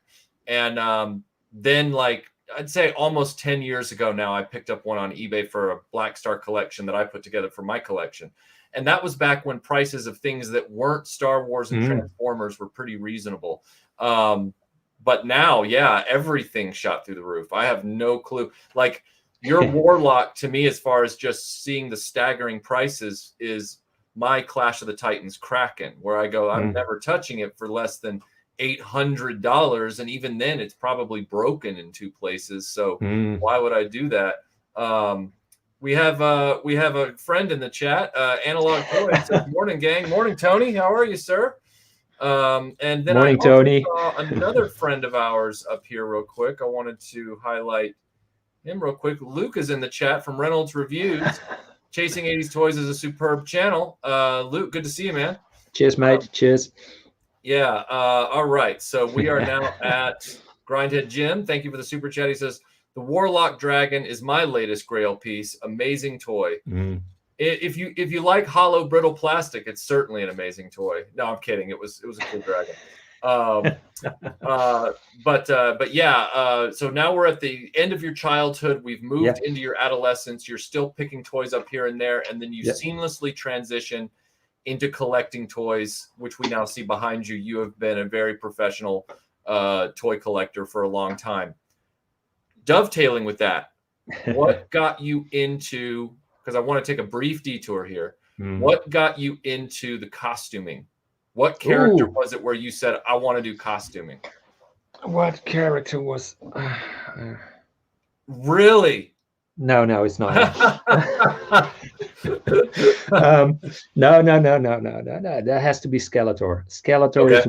And then, like, I'd say almost 10 years ago now, I picked up one on eBay for a Black Star collection that I put together for my collection. And that was back when prices of things that weren't Star Wars and Transformers were pretty reasonable. But now, yeah, everything shot through the roof. I have no clue. Like, your Warlock, to me, as far as just seeing the staggering prices, is my Clash of the Titans Kraken, where I go, I'm never touching it for less than $800, and even then it's probably broken in 2 places. So why would I do that? We have a friend in the chat, Analog Toys. Says, morning, gang. Morning, Tony. How are you, sir? And then morning, I also Tony. saw another friend of ours up here real quick. I wanted to highlight him real quick. Luke is in the chat from Reynolds Reviews. Chasing 80s Toys is a superb channel. Luke, good to see you, man. Cheers, mate. Cheers. Yeah. All right. So we are now at Grindhead Jim. Thank you for the super chat. He says, the Warlock Dragon is my latest grail piece. Amazing toy. If you like hollow brittle plastic, it's certainly an amazing toy. No, I'm kidding. It was a cool dragon. But yeah. So now we're at the end of your childhood. We've moved into your adolescence. You're still picking toys up here and there, and then you seamlessly transition into collecting toys, which we now see behind you. You have been a very professional toy collector for a long time. Dovetailing with that, what got you into, because I want to take a brief detour here, what got you into the costuming? What character was it where you said, I want to do costuming? What character was... Really? No, it's not. No. That has to be Skeletor. Skeletor is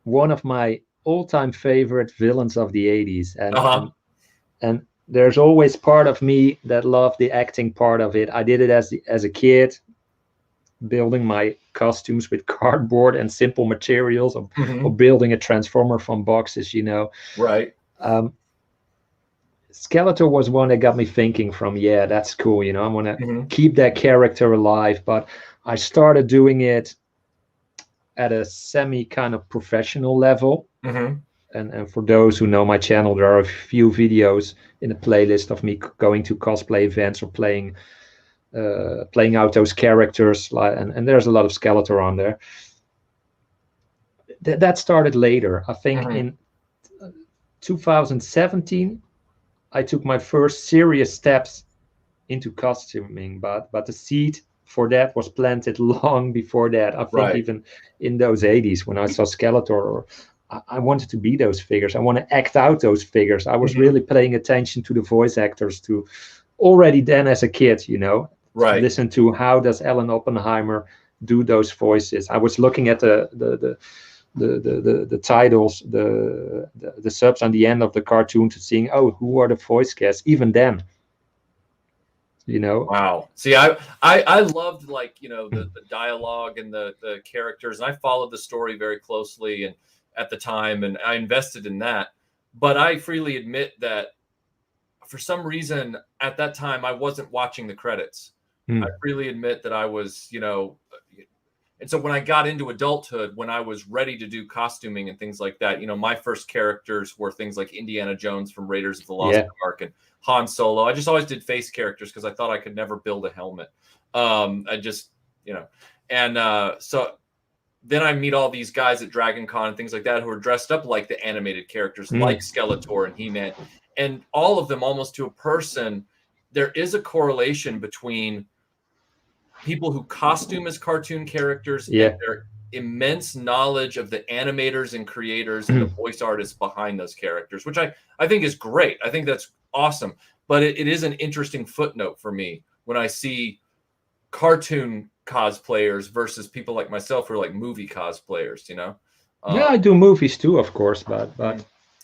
one of my all-time favorite villains of the 80s. And there's always part of me that loved the acting part of it. I did it as a kid, building my costumes with cardboard and simple materials, or building a transformer from boxes, Right. Skeletor was one that got me thinking from, yeah, that's cool. I want to keep that character alive. But I started doing it at a semi kind of professional level. And for those who know my channel, there are a few videos in the playlist of me going to cosplay events or playing out those characters. And there's a lot of Skeletor on there. That started later. I think in 2017, I took my first serious steps into costuming, but the seed for that was planted long before that. I think even in those 80s when I saw Skeletor, I wanted to be those figures. I want to act out those figures. I was really paying attention to the voice actors too, already then as a kid, listen to how does Alan Oppenheimer do those voices. I was looking at the titles, the subs on the end of the cartoon to seeing, who are the voice casts even then. Wow. See, I loved, like, the dialogue and the characters, and I followed the story very closely and at the time, and I invested in that. But I freely admit that for some reason at that time I wasn't watching the credits. I freely admit that I was, And so when I got into adulthood, when I was ready to do costuming and things like that, my first characters were things like Indiana Jones from Raiders of the Lost Ark and Han Solo. I just always did face characters because I thought I could never build a helmet. I just, so then I meet all these guys at Dragon Con and things like that who are dressed up like the animated characters, like Skeletor and He-Man. And all of them, almost to a person, there is a correlation between people who costume as cartoon characters and their immense knowledge of the animators and creators and the voice artists behind those characters, which I think is great. I think that's awesome. But it is an interesting footnote for me when I see cartoon cosplayers versus people like myself who are like movie cosplayers, yeah, I do movies too, of course, but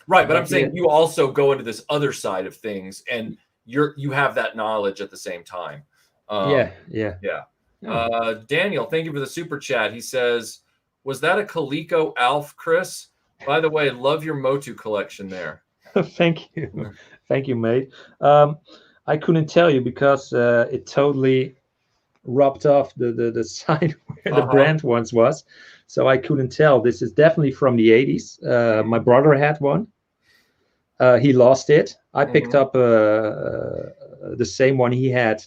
right. But I'm saying you also go into this other side of things, and you have that knowledge at the same time. Daniel, thank you for the super chat. He says, "Was that a Coleco Alf, Chris? By the way, love your Motu collection there." Thank you, mate. I couldn't tell you because it totally rubbed off the side where the brand once was, so I couldn't tell. This is definitely from the 80s. My brother had one. He lost it. I picked up the same one he had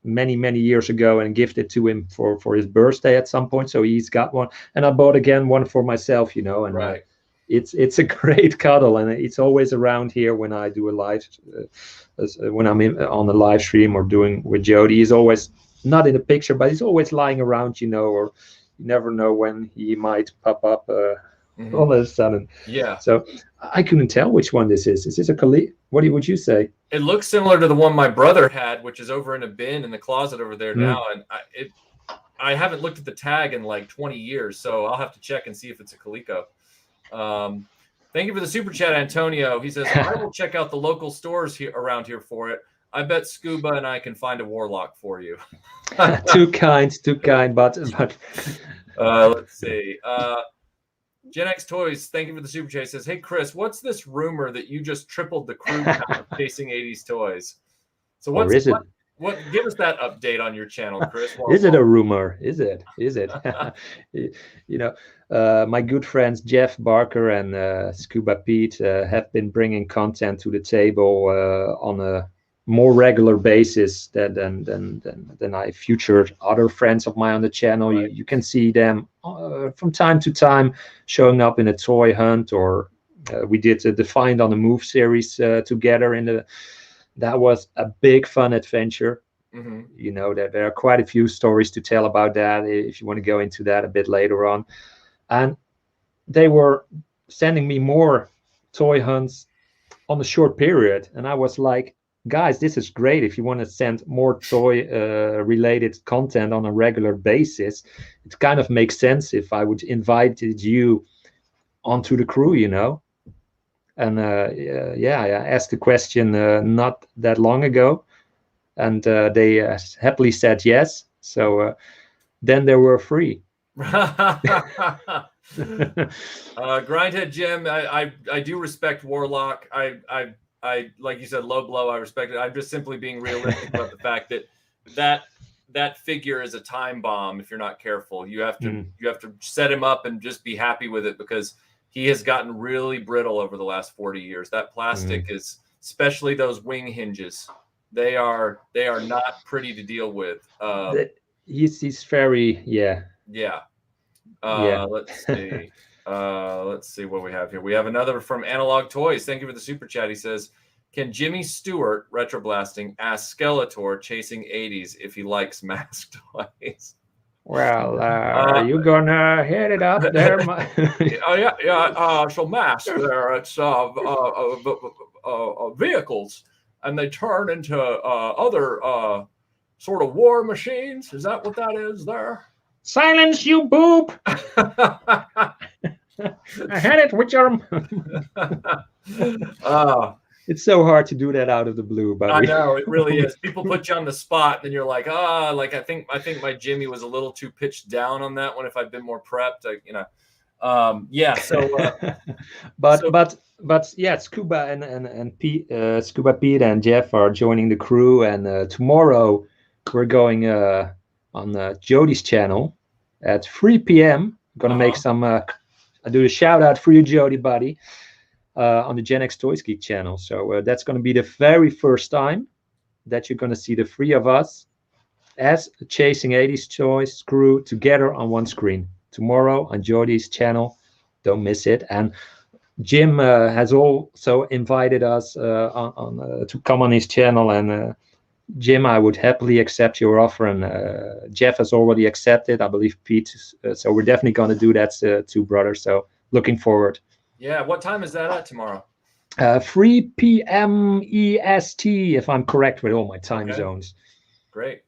many years ago and gifted to him for his birthday at some point. So he's got one, and I bought again one for myself. And it's a great cuddle, and it's always around here when I do a live. When I'm on the live stream or doing with Jody, he's always not in the picture, but he's always lying around, or you never know when he might pop up all of a sudden. Yeah. So I couldn't tell which one this is. Is this a Kali? What would you say? It looks similar to the one my brother had, which is over in a bin in the closet over there now. And I haven't looked at the tag in like 20 years, so I'll have to check and see if it's a Coleco. Thank you for the super chat, Antonio. He says, I will check out the local stores around here for it. I bet Scuba and I can find a Warlock for you. Too kind, but let's see. Gen X Toys, thank you for the super chat. He says, hey, Chris, what's this rumor that you just tripled the crew count chasing 80s toys? So what give us that update on your channel, Chris? Is it a rumor? Is it? My good friends Jeff Barker and Scuba Pete have been bringing content to the table on a more regular basis than I featured other friends of mine on the channel. Right. You can see them from time to time showing up in a toy hunt, or we did the Find on the Move series together. That was a big fun adventure. That there are quite a few stories to tell about that if you want to go into that a bit later on. And they were sending me more toy hunts on a short period, and I was like, guys, this is great. If you want to send more toy related content on a regular basis, it kind of makes sense if I would invite you onto the crew, And I asked the question not that long ago, and they happily said yes. So then they were free. Grindhead Jim, I do respect Warlock. I like you said, low blow. I respect it. I'm just simply being realistic about the fact that figure is a time bomb. If you're not careful, you have to set him up and just be happy with it, because he has gotten really brittle over the last 40 years. That plastic is, especially those wing hinges, they are not pretty to deal with. He's very Let's see. Let's see what we have here. We have another from Analog Toys. Thank you for the super chat. He says, can Jimmy Stewart, RetroBlasting, ask Skeletor chasing 80s if he likes M.A.S.K toys? Well, are you gonna hit it up there? So M.A.S.K, there, it's vehicles, and they turn into other sort of war machines. Is that what that is there? Silence, you boob! I had it with your... It's so hard to do that out of the blue, but I know it really is. People put you on the spot, and you're like, I think my Jimmy was a little too pitched down on that one. If I'd been more prepped, But Scuba and Pete, Scuba Pete and Jeff are joining the crew, and tomorrow we're going on Jody's channel at 3 p.m. I'm gonna make some. I do a shout out for you, Jody, buddy, on the Gen X Toys Geek channel. So that's gonna be the very first time that you're gonna see the three of us as a Chasing 80s Toys crew together on one screen tomorrow on Jody's channel. Don't miss it. And Jim has also invited us to come on his channel, and Jim, I would happily accept your offer, and Jeff has already accepted, I believe Pete. So we're definitely going to do that too, brother. So looking forward. Yeah, what time is that at tomorrow? 3 p.m. EST, if I'm correct with all my time zones. Great.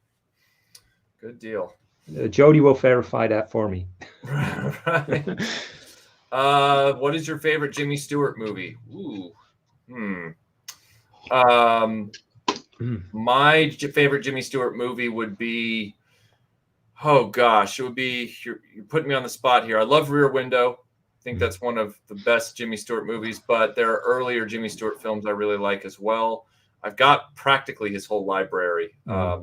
Good deal. Jody will verify that for me. Right. What is your favorite Jimmy Stewart movie? Ooh. My favorite Jimmy Stewart movie would be, oh gosh, it would be, you're putting me on the spot here. I love Rear Window. I think that's one of the best Jimmy Stewart movies, but there are earlier Jimmy Stewart films I really like as well. I've got practically his whole library.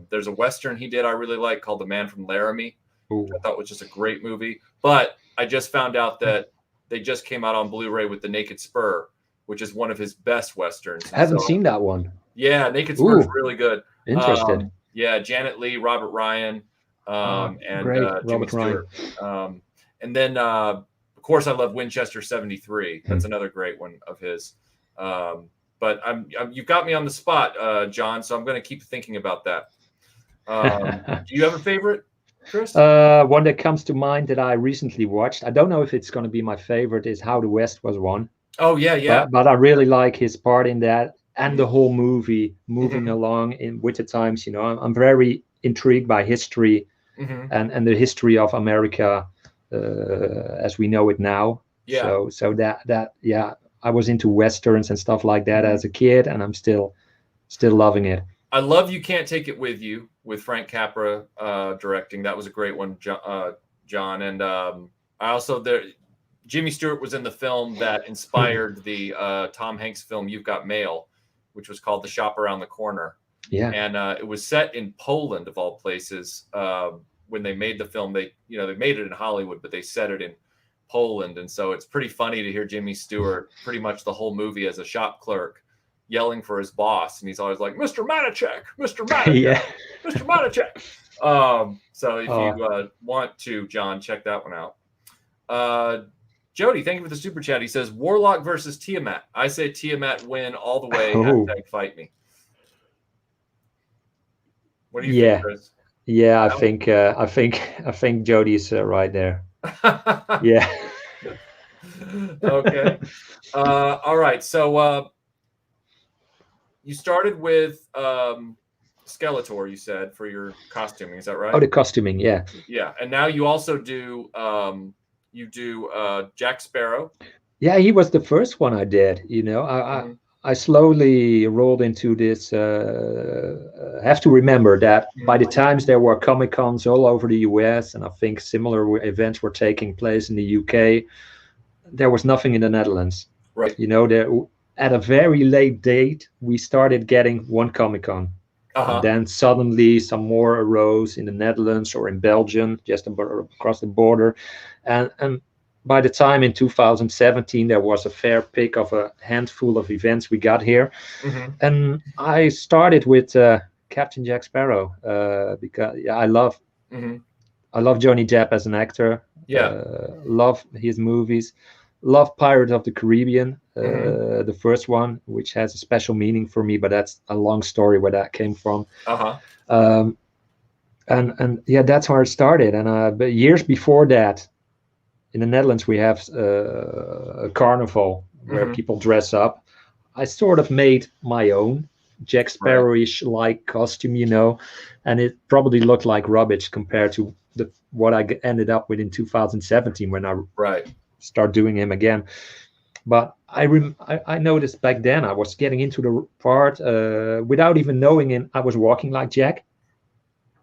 There's a Western he did I really like called The Man from Laramie, which I thought was just a great movie. But I just found out that they just came out on Blu-ray with The Naked Spur, which is one of his best Westerns. I haven't seen that one. Yeah, Naked Spur is really good. Interested. Yeah, Janet Leigh, Robert Ryan, and Jimmy Stewart. And then, of course, I love Winchester 73. That's another great one of his. But you've got me on the spot, John, so I'm going to keep thinking about that. Do you have a favorite, Chris? One that comes to mind that I recently watched, I don't know if it's going to be my favorite, is How the West Was Won. Oh, yeah. But I really like his part in that, and the whole movie moving along with the times. You know, I'm very intrigued by history and the history of America as we know it now. Yeah. So that I was into Westerns and stuff like that as a kid, and I'm still loving it. I love You Can't Take It With You with Frank Capra directing. That was a great one, John. And I also Jimmy Stewart was in the film that inspired the Tom Hanks film You've Got Mail, which was called The Shop Around the Corner. Yeah. And it was set in Poland, of all places. When they made the film, they made it in Hollywood, but they set it in Poland. And so it's pretty funny to hear Jimmy Stewart pretty much the whole movie as a shop clerk yelling for his boss. And he's always like, Mr. Manichek, Mr. Manichek, Mr. Manichek. So if you want to, John, check that one out. Jody, thank you for the super chat. He says, Warlock versus Tiamat. I say Tiamat win all the way. Hashtag fight me. What do you think, Chris? Yeah, I think Jody's right there. Yeah. Okay. All right. So you started with Skeletor, you said, for your costuming. Is that right? Oh, the costuming, yeah. Yeah, and now you also do Jack Sparrow. Yeah, he was the first one I did. You know, I slowly rolled into this. Have to remember that by the times there were Comic Cons all over the US, and I think similar events were taking place in the UK, there was nothing in the Netherlands. Right. You know, at a very late date, we started getting one Comic Con. And then suddenly some more arose in the Netherlands or in Belgium, just across the border. And by the time in 2017, there was a fair pick of a handful of events we got here. And I started with Captain Jack Sparrow because I love Johnny Depp as an actor. Love his movies. Love Pirates of the Caribbean, the first one, which has a special meaning for me, but that's a long story where that came from. And yeah, that's where it started. And but years before that, in the Netherlands, we have a carnival where people dress up. I sort of made my own Jack Sparrow-ish like costume, you know, and it probably looked like rubbish compared to what I ended up with in 2017 when I start doing him again. But I noticed back then I was getting into the part without even knowing it. I was walking like Jack,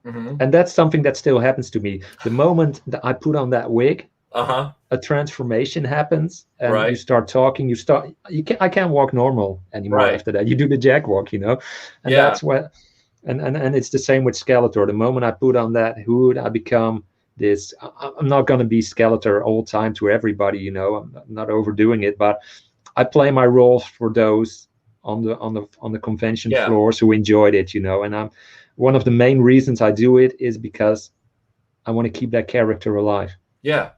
and that's something that still happens to me. The moment that I put on that wig, a transformation happens, and you start talking. I can't walk normal anymore after that. You do the Jack walk, you know, and that's what. And it's the same with Skeletor. The moment I put on that hood, I become this. I'm not going to be Skeletor all the time to everybody, you know. I'm not overdoing it, but I play my roles for those on the convention Yeah. floors who enjoyed it, you know. And I'm one of the main reasons I do it is because I want to keep that character alive, Yeah.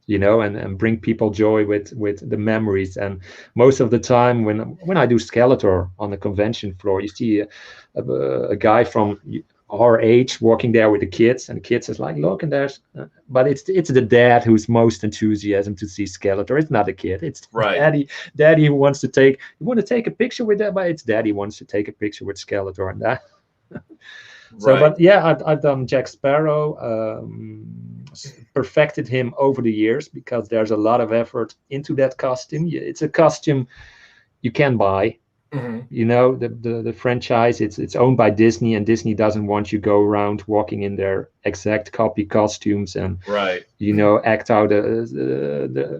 you know, and bring people joy with the memories. And most of the time when I do Skeletor on the convention floor, you see a guy from our age walking there with the kids, and the kids is like, look, and there's but it's the dad who's most enthusiasm to see Skeletor. It's not a kid, it's Right. daddy who wants to take, you want to take a picture with that, but it's daddy wants to take a picture with Skeletor. And that so, Right. but yeah, I've done Jack Sparrow, perfected him over the years because there's a lot of effort into that costume. It's a costume you can buy. Hmm. You know, the franchise, it's owned by Disney, and Disney doesn't want you go around walking in their exact copy costumes and, Right. you know, act out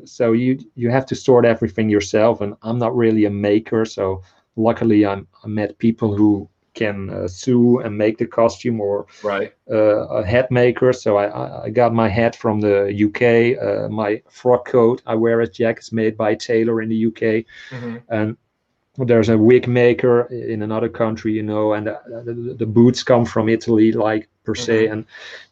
so you have to sort everything yourself. And I'm not really a maker, so luckily I met people who can sew and make the costume, or Right. a hat maker. So I got my hat from the UK. My frock coat I wear as Jack is made by a tailor in the UK. Hmm. And there's a wig maker in another country, you know, and the boots come from Italy, like per se. Hmm. And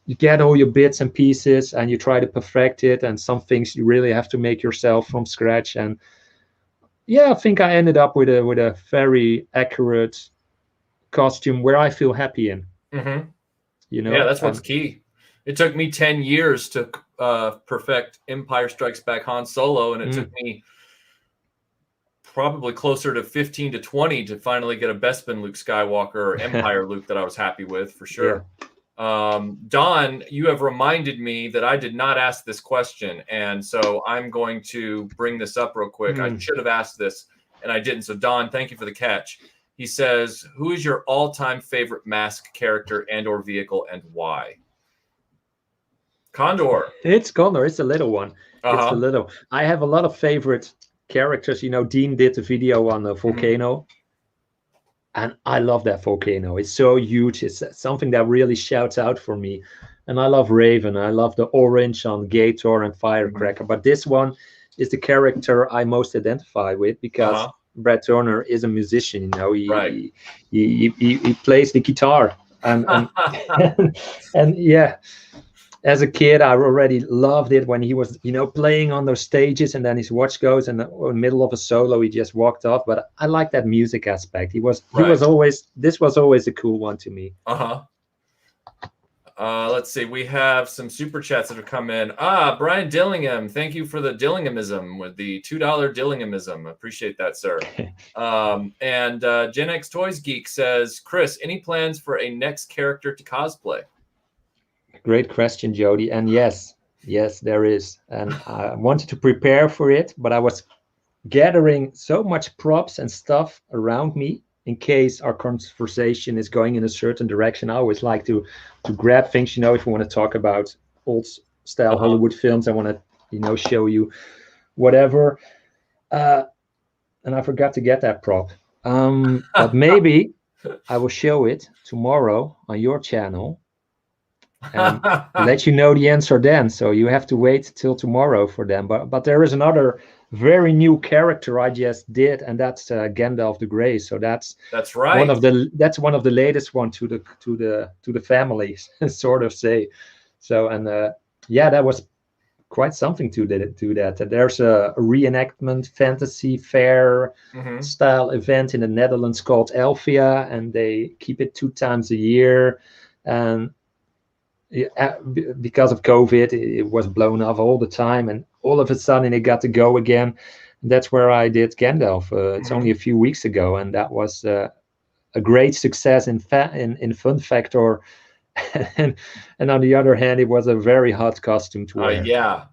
you get all your bits and pieces and you try to perfect it. And some things you really have to make yourself from scratch. And yeah, I think I ended up with a very accurate costume where I feel happy in, Hmm. you Yeah, know. that's what's key. It took me 10 years to perfect Empire Strikes Back Han Solo, and it took Mm, me probably closer to 15 to 20 to finally get a Bespin Luke Skywalker or Empire Luke that I was happy with, for yeah. sure. Don, you have reminded me that I did not ask this question, and so I'm going to bring this up real quick. I Mm. should have asked this, and I didn't. So, Don, thank you for the catch. He says, "Who is your all-time favorite Mask character and/or vehicle, and why?" Condor. It's Connor. It's a little one. Uh It's the huh. little. I have a lot of favorite characters. You know, Dean did the video on the Hmm. volcano, and I love that volcano. It's so huge. It's something that really shouts out for me. And I love Raven. I love the orange on Gator and Hmm. Firecracker. But this one is the character I most identify with Uh because huh. Brad Turner is a musician. You know, Right. he plays the guitar, and and yeah, as a kid, I already loved it when he was, you know, playing on those stages, and then his watch goes, and in the middle of a solo, he just walked off. But I like that music aspect. He Right. was always this was always a cool one to me. Uh huh. Let's see. We have some super chats that have come in. Brian Dillingham. Thank you for the Dillinghamism with the $2 Dillinghamism. Appreciate that, sir. And Gen X Toys Geek says, Chris, any plans for a next character to cosplay? Great question, Jody. And yes, there is. And I wanted to prepare for it, but I was gathering so much props and stuff around me in case our conversation is going in a certain direction. I always like to grab things, you know, if we want to talk about old style Uh-huh. Hollywood films, I want to, you know, show you whatever. Uh, and I forgot to get that prop. But maybe I will show it tomorrow on your channel and let you know the answer then. So you have to wait till tomorrow for them. But there is another very new character I just did, and that's Gandalf the Grey. So that's That's right. one of the latest one to the family, sort of say. So and yeah, that was quite something to that. There's a reenactment fantasy fair Hmm. style event in the Netherlands called Elfia, and they keep it 2 times a year. And because of COVID, it was blown off all the time, and all of a sudden it got to go again. That's where I did Gandalf. It's only Hmm. a few weeks ago, and that was a great success in Fun Factor. and, and on the other hand, it was a very hot costume to wear. Yeah.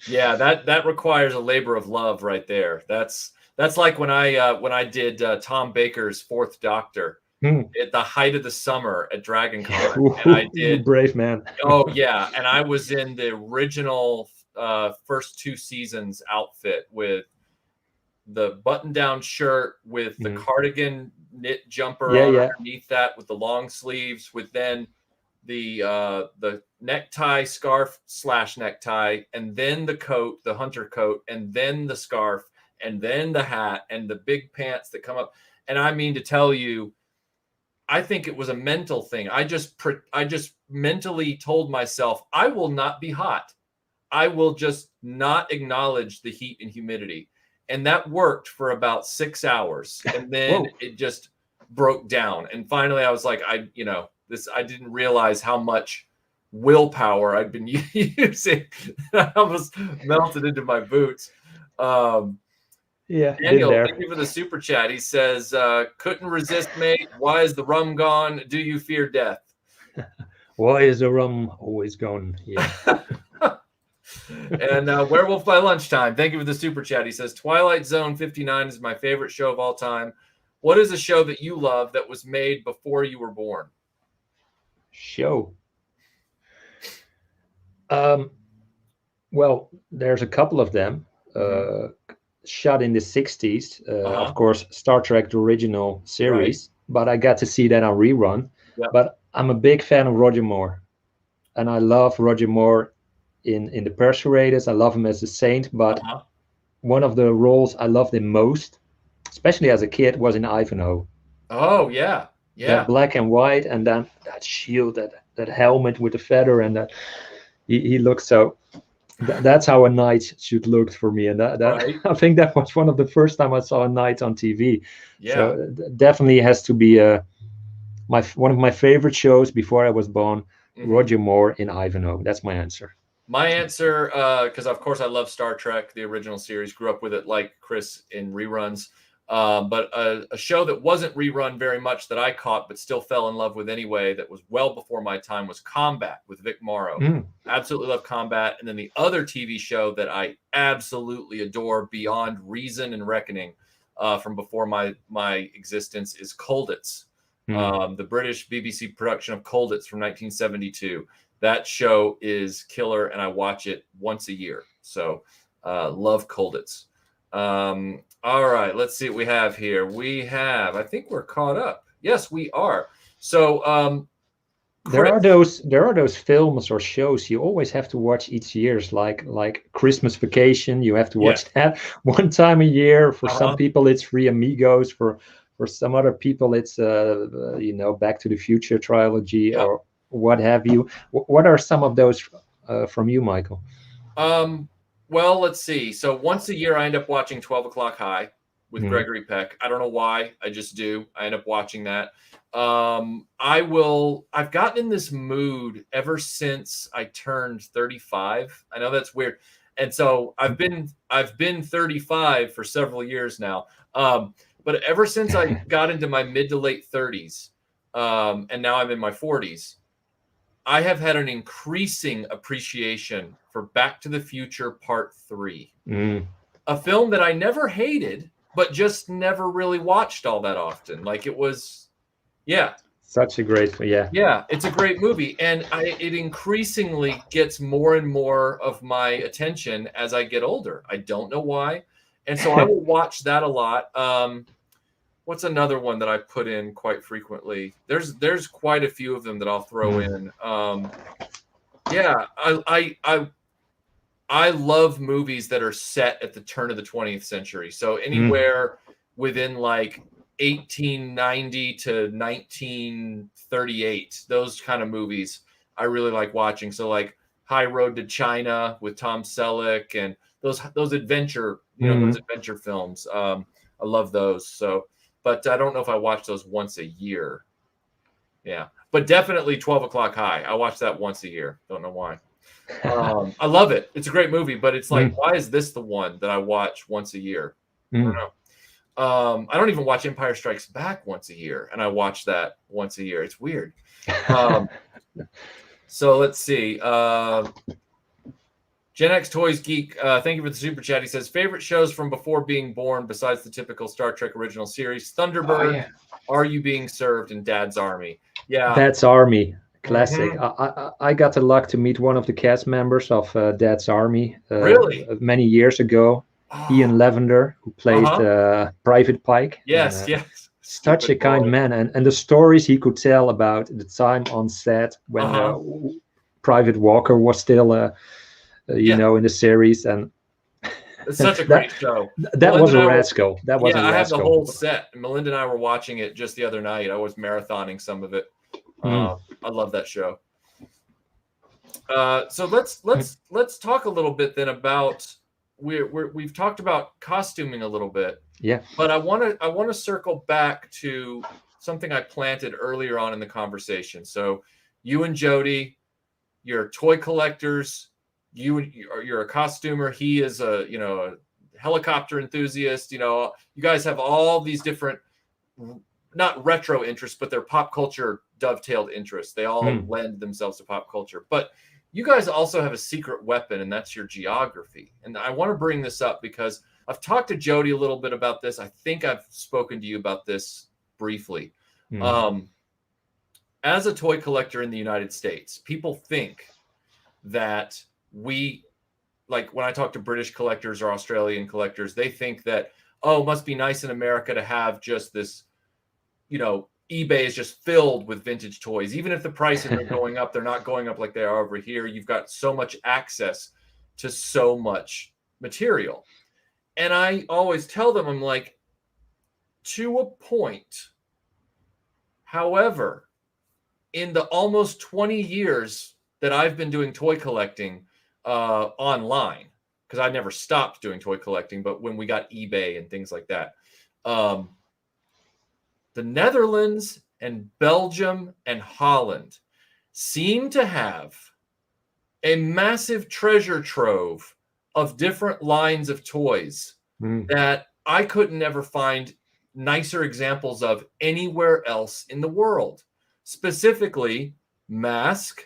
Yeah, that requires a labor of love right there. That's like when I did Tom Baker's Fourth Doctor Hmm. at the height of the summer at Dragon Con, and I You did. brave man. Oh yeah, and I was in the original first two seasons outfit with the button-down shirt with the Mhm. cardigan knit jumper Yeah, on yeah. underneath that with the long sleeves, with then the necktie, scarf / necktie, and then the coat, the hunter coat, and then the scarf, and then the hat, and the big pants that come up. And I mean to tell you, I think it was a mental thing. I just mentally told myself, I will not be hot. I will just not acknowledge the heat and humidity. And that worked for about 6 hours. And then it just broke down. And finally I was like, I didn't realize how much willpower I'd been using. I almost melted into my boots. Daniel, thank you for the super chat. He says, couldn't resist, mate. Why is the rum gone? Do you fear death? Why is the rum always gone? Yeah. And Werewolf by Lunchtime, thank you for the super chat. He says, Twilight Zone 59 is my favorite show of all time. What is a show that you love that was made before you were born? Show. Well, there's a couple of them. Shot in the 60s. Of course, Star Trek, the original series. Right. But I got to see that on rerun. Yep. But I'm a big fan of Roger Moore. And I love Roger Moore in the Persuaders. I love him as a saint, but one of the roles I loved him most, especially as a kid, was in Ivanhoe. Oh yeah, yeah. That black and white, and then that shield, that helmet with the feather, and that he looks so. That's how a knight should look for me, and that right. I think that was one of the first time I saw a knight on TV. Yeah. So definitely has to be one of my favorite shows before I was born. Roger Moore in Ivanhoe. That's my answer. My answer, because of course I love Star Trek, the original series, grew up with it like Chris in reruns. But a show that wasn't rerun very much that I caught but still fell in love with anyway, that was well before my time, was Combat with Vic Morrow. Absolutely love Combat. And then the other TV show that I absolutely adore beyond reason and reckoning from before my existence is Colditz. The British BBC production of Colditz from 1972. That show is killer, and I watch it once a year. So love Colditz. All right, let's see what we have here. I think we're caught up. Yes, we are. So there are those films or shows you always have to watch each year, like Christmas Vacation. You have to watch that one time a year. For some people, it's Three Amigos. For some other people, it's Back to the Future trilogy or what have you. What are some of those from you, Michael? Well, let's see. So once a year, I end up watching 12 O'Clock High with Gregory Peck. I don't know why. I just do. I end up watching that. I've gotten in this mood ever since I turned 35. I know that's weird. And so I've been 35 for several years now. But ever since I got into my mid to late 30s, and now I'm in my 40s, I have had an increasing appreciation for Back to the Future Part 3. A film that I never hated, but just never really watched all that often. Like it was, such a great, it's a great movie. And it increasingly gets more and more of my attention as I get older. I don't know why. And so I will watch that a lot. What's another one that I put in quite frequently? There's quite a few of them that I'll throw in. I love movies that are set at the turn of the 20th century. So anywhere within like 1890 to 1938, those kind of movies I really like watching. So like High Road to China with Tom Selleck and those adventure, those adventure films. I love those. So. But I don't know if I watch those once a year. Yeah, but definitely 12 O'Clock High. I watch that once a year. Don't know why. I love it. It's a great movie, but it's like, why is this the one that I watch once a year? I don't know. I don't even watch Empire Strikes Back once a year, and I watch that once a year. It's weird. So let's see. Gen X Toys Geek, thank you for the super chat. He says, favorite shows from before being born besides the typical Star Trek original series, Thunderbird, Are You Being Served, and Dad's Army. Yeah. Dad's Army, classic. I got the luck to meet one of the cast members of Dad's Army many years ago, Ian Lavender, who played Private Pike. Yes. such a kind man, and the stories he could tell about the time on set when Private Walker was still you know, in the series, and it's such a great show. That was a rascal. That was a rascal. I have the whole set. Melinda and I were watching it just the other night. I was marathoning some of it. I love that show. So let's talk a little bit then about we've talked about costuming a little bit. Yeah. But I want to circle back to something I planted earlier on in the conversation. So you and Jody, you're toy collectors. You're a costumer. He is a helicopter enthusiast. You know, you guys have all these different, not retro interests, but they're pop culture dovetailed interests. They all lend themselves to pop culture. But you guys also have a secret weapon, and that's your geography. And I want to bring this up because I've talked to Jody a little bit about this. I think I've spoken to you about this briefly. As a toy collector in the United States, people think that like when I talk to British collectors or Australian collectors, they think that, oh, it must be nice in America to have just this, you know, eBay is just filled with vintage toys. Even if the prices are going up, they're not going up like they are over here. You've got so much access to so much material. And I always tell them, I'm like, to a point. However, in the almost 20 years that I've been doing toy collecting online, because I never stopped doing toy collecting, but when we got eBay and things like that, the Netherlands and Belgium and Holland seem to have a massive treasure trove of different lines of toys that I couldn't ever find nicer examples of anywhere else in the world. Specifically, M.A.S.K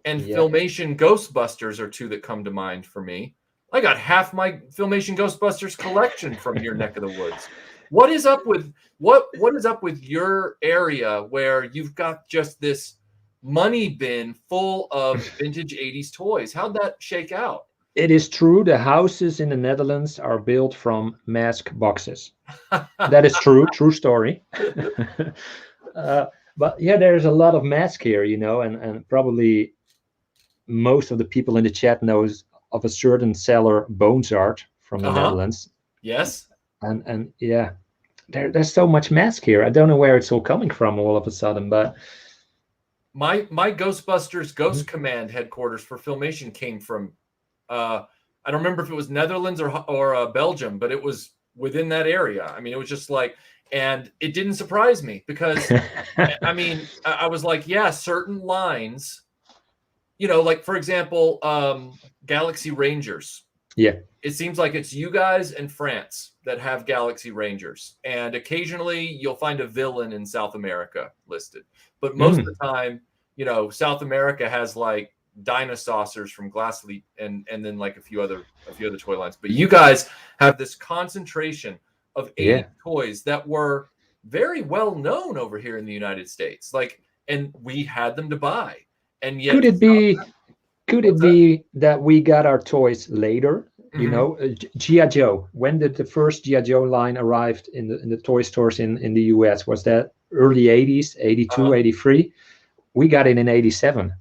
and Filmation Ghostbusters are two that come to mind for me. I got half my Filmation Ghostbusters collection from your neck of the woods. What is up with what is up with your area where you've got just this money bin full of vintage 80s toys? How'd that shake out? It is true. The houses in the Netherlands are built from M.A.S.K boxes. That is true. True story. But yeah, there's a lot of M.A.S.K here, you know, and probably most of the people in the chat knows of a certain seller, Bonesart, from the Netherlands. Yes. And yeah, there's so much M.A.S.K here. I don't know where it's all coming from all of a sudden, but my Ghostbusters Ghost Command headquarters for Filmation came from I don't remember if it was Netherlands or Belgium, but it was within that area. I mean, it was just like, and it didn't surprise me because I mean, I was like, yeah, certain lines, you know, like for example, Galaxy Rangers. Yeah. It seems like it's you guys and France that have Galaxy Rangers. And occasionally you'll find a villain in South America listed. But most of the time, you know, South America has like Dinosaurs from Glassleap and then like a few other toy lines. But you guys have this concentration of 80 toys that were very well known over here in the United States. Like, and we had them to buy. And yet could it be that we got our toys later? You know, G.I. Joe. When did the first G.I. Joe line arrived in the toy stores in the US? Was that early 80s, 82, 83? We got it in 87.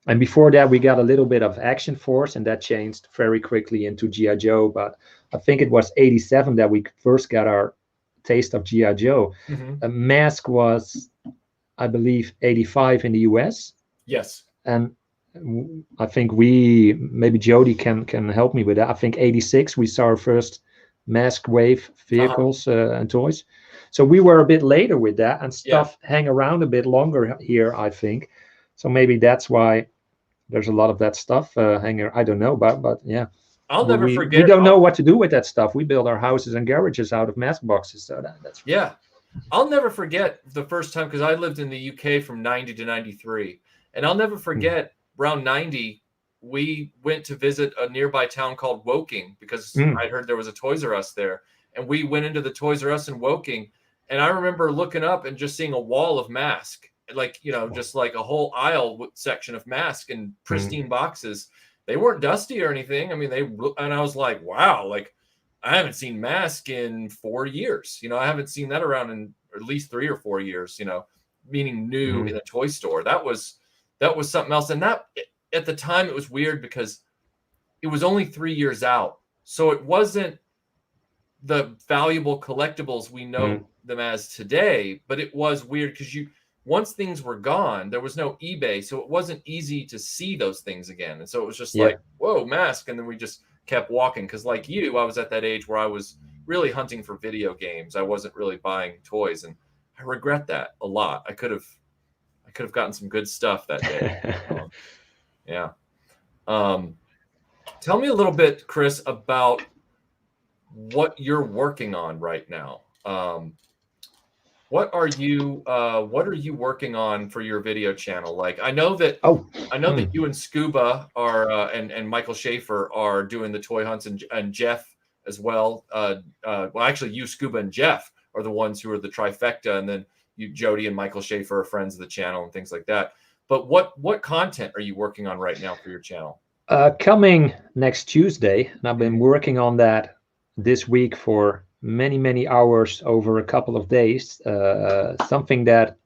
And before that, we got a little bit of Action Force, and that changed very quickly into G.I. Joe. But I think it was 87 that we first got our taste of G.I. Joe. M.A.S.K was, I believe, 85 in the US. Yes. And I think maybe Jody can help me with that. I think 86 we saw our first M.A.S.K wave vehicles and toys. So we were a bit later with that, and stuff hang around a bit longer here, I think. So maybe that's why there's a lot of that stuff hanging. I don't know, but yeah. I'll never forget. We don't know what to do with that stuff. We build our houses and garages out of M.A.S.K boxes. So that's yeah. I'll never forget the first time, because I lived in the UK from 90 to 93. And I'll never forget around 90, we went to visit a nearby town called Woking because I heard there was a Toys R Us there. And we went into the Toys R Us in Woking. And I remember looking up and just seeing a wall of M.A.S.K, like, you know, just like a whole aisle section of M.A.S.K in pristine boxes. They weren't dusty or anything. I mean, and I was like, wow, like I haven't seen M.A.S.K in 4 years. You know, I haven't seen that around in at least 3 or 4 years, meaning new in a toy store. That was something else. And that at the time it was weird because it was only 3 years out. So it wasn't the valuable collectibles we know them as today, but it was weird because once things were gone, there was no eBay, so it wasn't easy to see those things again. And so it was just like, whoa, M.A.S.K, and then we just kept walking. Because like you, I was at that age where I was really hunting for video games. I wasn't really buying toys, and I regret that a lot. I could have gotten some good stuff that day. Yeah. Tell me a little bit, Chris, about what you're working on right now. What are you working on for your video channel? Like, I know that that you and Scuba are and Michael Schaefer are doing the toy hunts, and Jeff as well. Well, actually, you, Scuba, and Jeff are the ones who are the trifecta, and then you, Jody, and Michael Schaefer are friends of the channel and things like that. But what content are you working on right now for your channel? Coming next Tuesday, and I've been working on that this week for many hours over a couple of days. Something that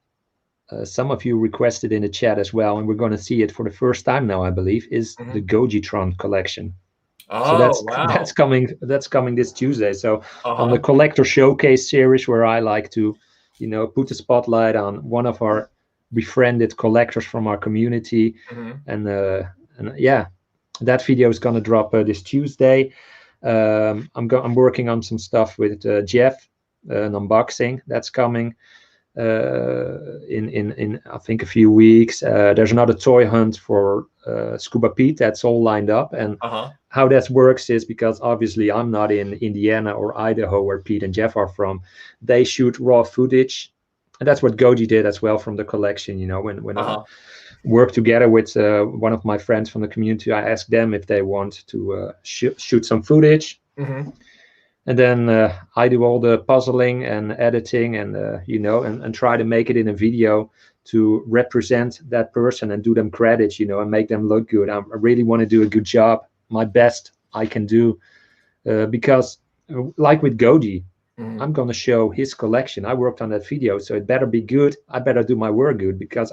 some of you requested in the chat as well, and we're going to see it for the first time now, I believe, is the Gojitron collection. Oh, so wow. that's coming this Tuesday. So on the collector showcase series, where I like to, put the spotlight on one of our befriended collectors from our community, and yeah, that video is going to drop this Tuesday. I'm working on some stuff with Jeff, an unboxing that's coming in I think a few weeks. There's another toy hunt for Scuba Pete that's all lined up, and how that works is because obviously I'm not in Indiana or Idaho where Pete and Jeff are from. They shoot raw footage, and that's what Goji did as well from the collection. When I work together with one of my friends from the community, I asked them if they want to shoot some footage. And then I do all the puzzling and editing, and and try to make it in a video to represent that person and do them credit, and make them look good. I really want to do a good job, my best I can do, because like with Goji, I'm going to show his collection. I worked on that video, so it better be good. I better do my work good, because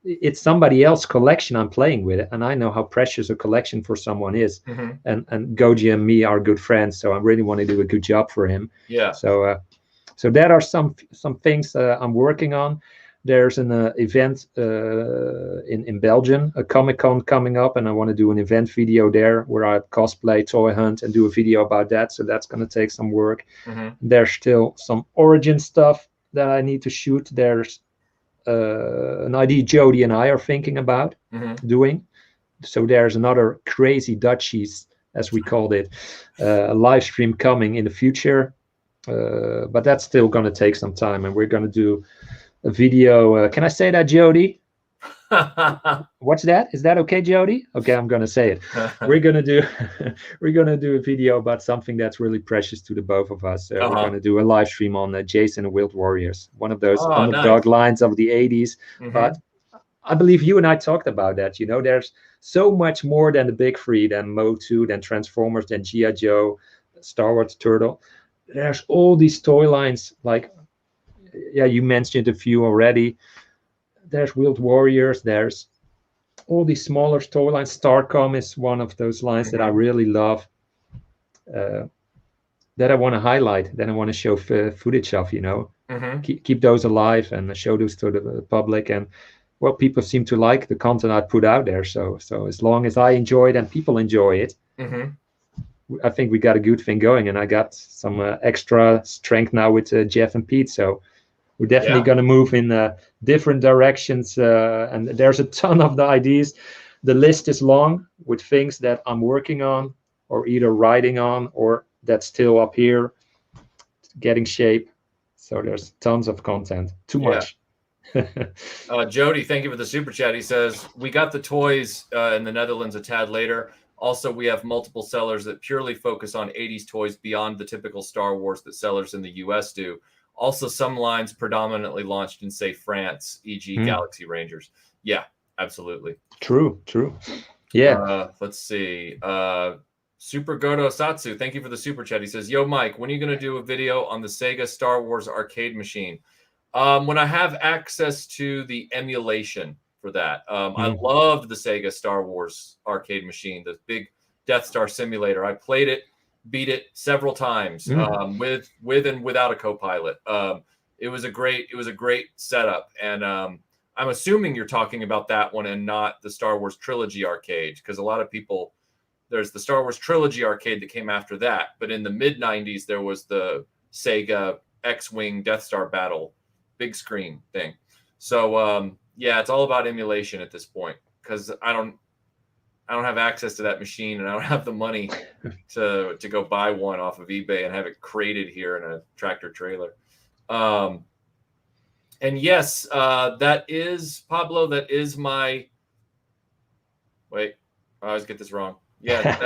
it's somebody else's collection I'm playing with, and I know how precious a collection for someone is. And Goji and me are good friends, so I really want to do a good job for him. So that are some things I'm working on. There's an event in Belgium, a Comic-Con coming up, and I want to do an event video there where I cosplay, toy hunt, and do a video about that. So that's going to take some work. There's still some Origin stuff that I need to shoot. There's an idea Jody and I are thinking about doing. So there's another crazy Dutchies, as we called it, a live stream coming in the future, but that's still going to take some time, and we're going to do a video. Can I say that, Jody? What's that? Is that okay, Jody? Okay, I'm going to say it. We're going to do a video about something that's really precious to the both of us. We're going to do a live stream on Jason and Wild Warriors, one of those underdog lines of the 80s. But I believe you and I talked about that. There's so much more than the big three, than Motu, than Transformers, than G.I. Joe, Star Wars Turtle. There's all these toy lines, like, you mentioned a few already. There's Wild Warriors, there's all these smaller toy lines. Starcom is one of those lines that I really love, that I want to highlight, that I want to show footage of, keep those alive and show those to the public. And well, people seem to like the content I put out there. So as long as I enjoy it and people enjoy it, I think we got a good thing going. And I got some extra strength now with Jeff and Pete. So we're definitely going to move in different directions. And there's a ton of the ideas. The list is long with things that I'm working on, or either writing on, or that's still up here getting shape. So there's tons of content. Too much. Jody, thank you for the super chat. He says, we got the toys in the Netherlands a tad later. Also, we have multiple sellers that purely focus on 80s toys beyond the typical Star Wars that sellers in the US do. Also, some lines predominantly launched in, say, France, e.g. Galaxy Rangers. Yeah, absolutely. True. Yeah. Let's see. Super Godo Satsu, thank you for the super chat. He says, "Yo, Mike, when are you going to do a video on the Sega Star Wars arcade machine?" When I have access to the emulation for that. I loved the Sega Star Wars arcade machine, the big Death Star simulator. I played it, beat it several times with and without a co-pilot. It was a great setup, and I'm assuming you're talking about that one and not the Star Wars Trilogy arcade, because a lot of people. There's the Star Wars Trilogy arcade that came after that, but in the mid 90s there was the Sega X-Wing Death Star battle big screen thing. So yeah, it's all about emulation at this point, because I don't have access to that machine, and I don't have the money to go buy one off of eBay and have it crated here in a tractor trailer. And yes, that is Pablo. That is my. Wait, I always get this wrong. Yeah,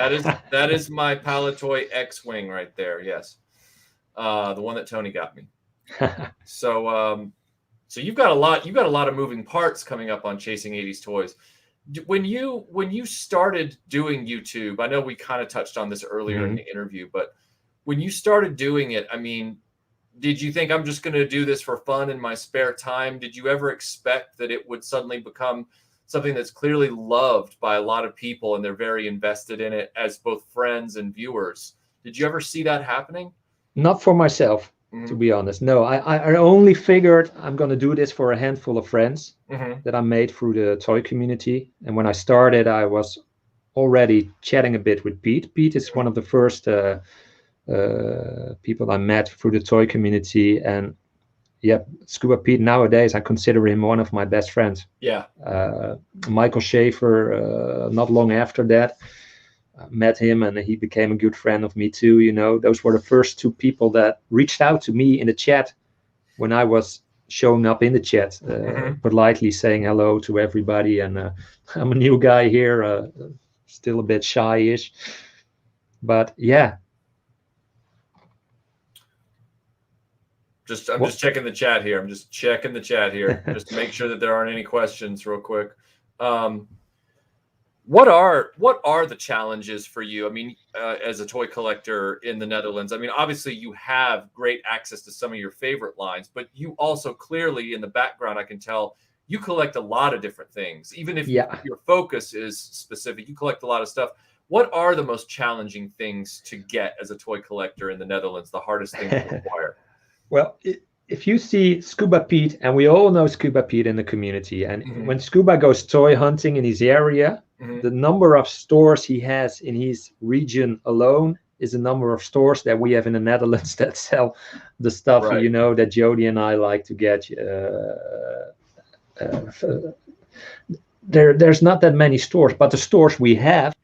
that is my Palatoy X-Wing right there. Yes, the one that Tony got me. So you've got a lot of moving parts coming up on Chasing 80s Toys. When you started doing YouTube, I know we kind of touched on this earlier in the interview, but when you started doing it, I mean, did you think, I'm just going to do this for fun in my spare time? Did you ever expect that it would suddenly become something that's clearly loved by a lot of people and they're very invested in it as both friends and viewers? Did you ever see that happening? Not for myself, to be honest. No, I only figured I'm going to do this for a handful of friends that I made through the toy community. And when I started, I was already chatting a bit with Pete. Pete is one of the first people I met through the toy community. And yeah, Scuba Pete, nowadays I consider him one of my best friends. Yeah. Michael Schaefer, not long after that, met him, and he became a good friend of me too. You know, those were the first two people that reached out to me in the chat when I was showing up in the chat, politely saying hello to everybody. And I'm a new guy here, still a bit shy-ish, but yeah. I'm just checking the chat here. Just to make sure that there aren't any questions real quick. What are the challenges for you? I mean, as a toy collector in the Netherlands, I mean, obviously you have great access to some of your favorite lines, but you also clearly in the background, I can tell you collect a lot of different things. Even if your focus is specific, you collect a lot of stuff. What are the most challenging things to get as a toy collector in the Netherlands? The hardest thing to acquire? Well, if you see Scuba Pete, and we all know Scuba Pete in the community, and when Scuba goes toy hunting in his area, the number of stores he has in his region alone is the number of stores that we have in the Netherlands that sell the stuff, you know, that Jody and I like to get. There's not that many stores, but the stores we have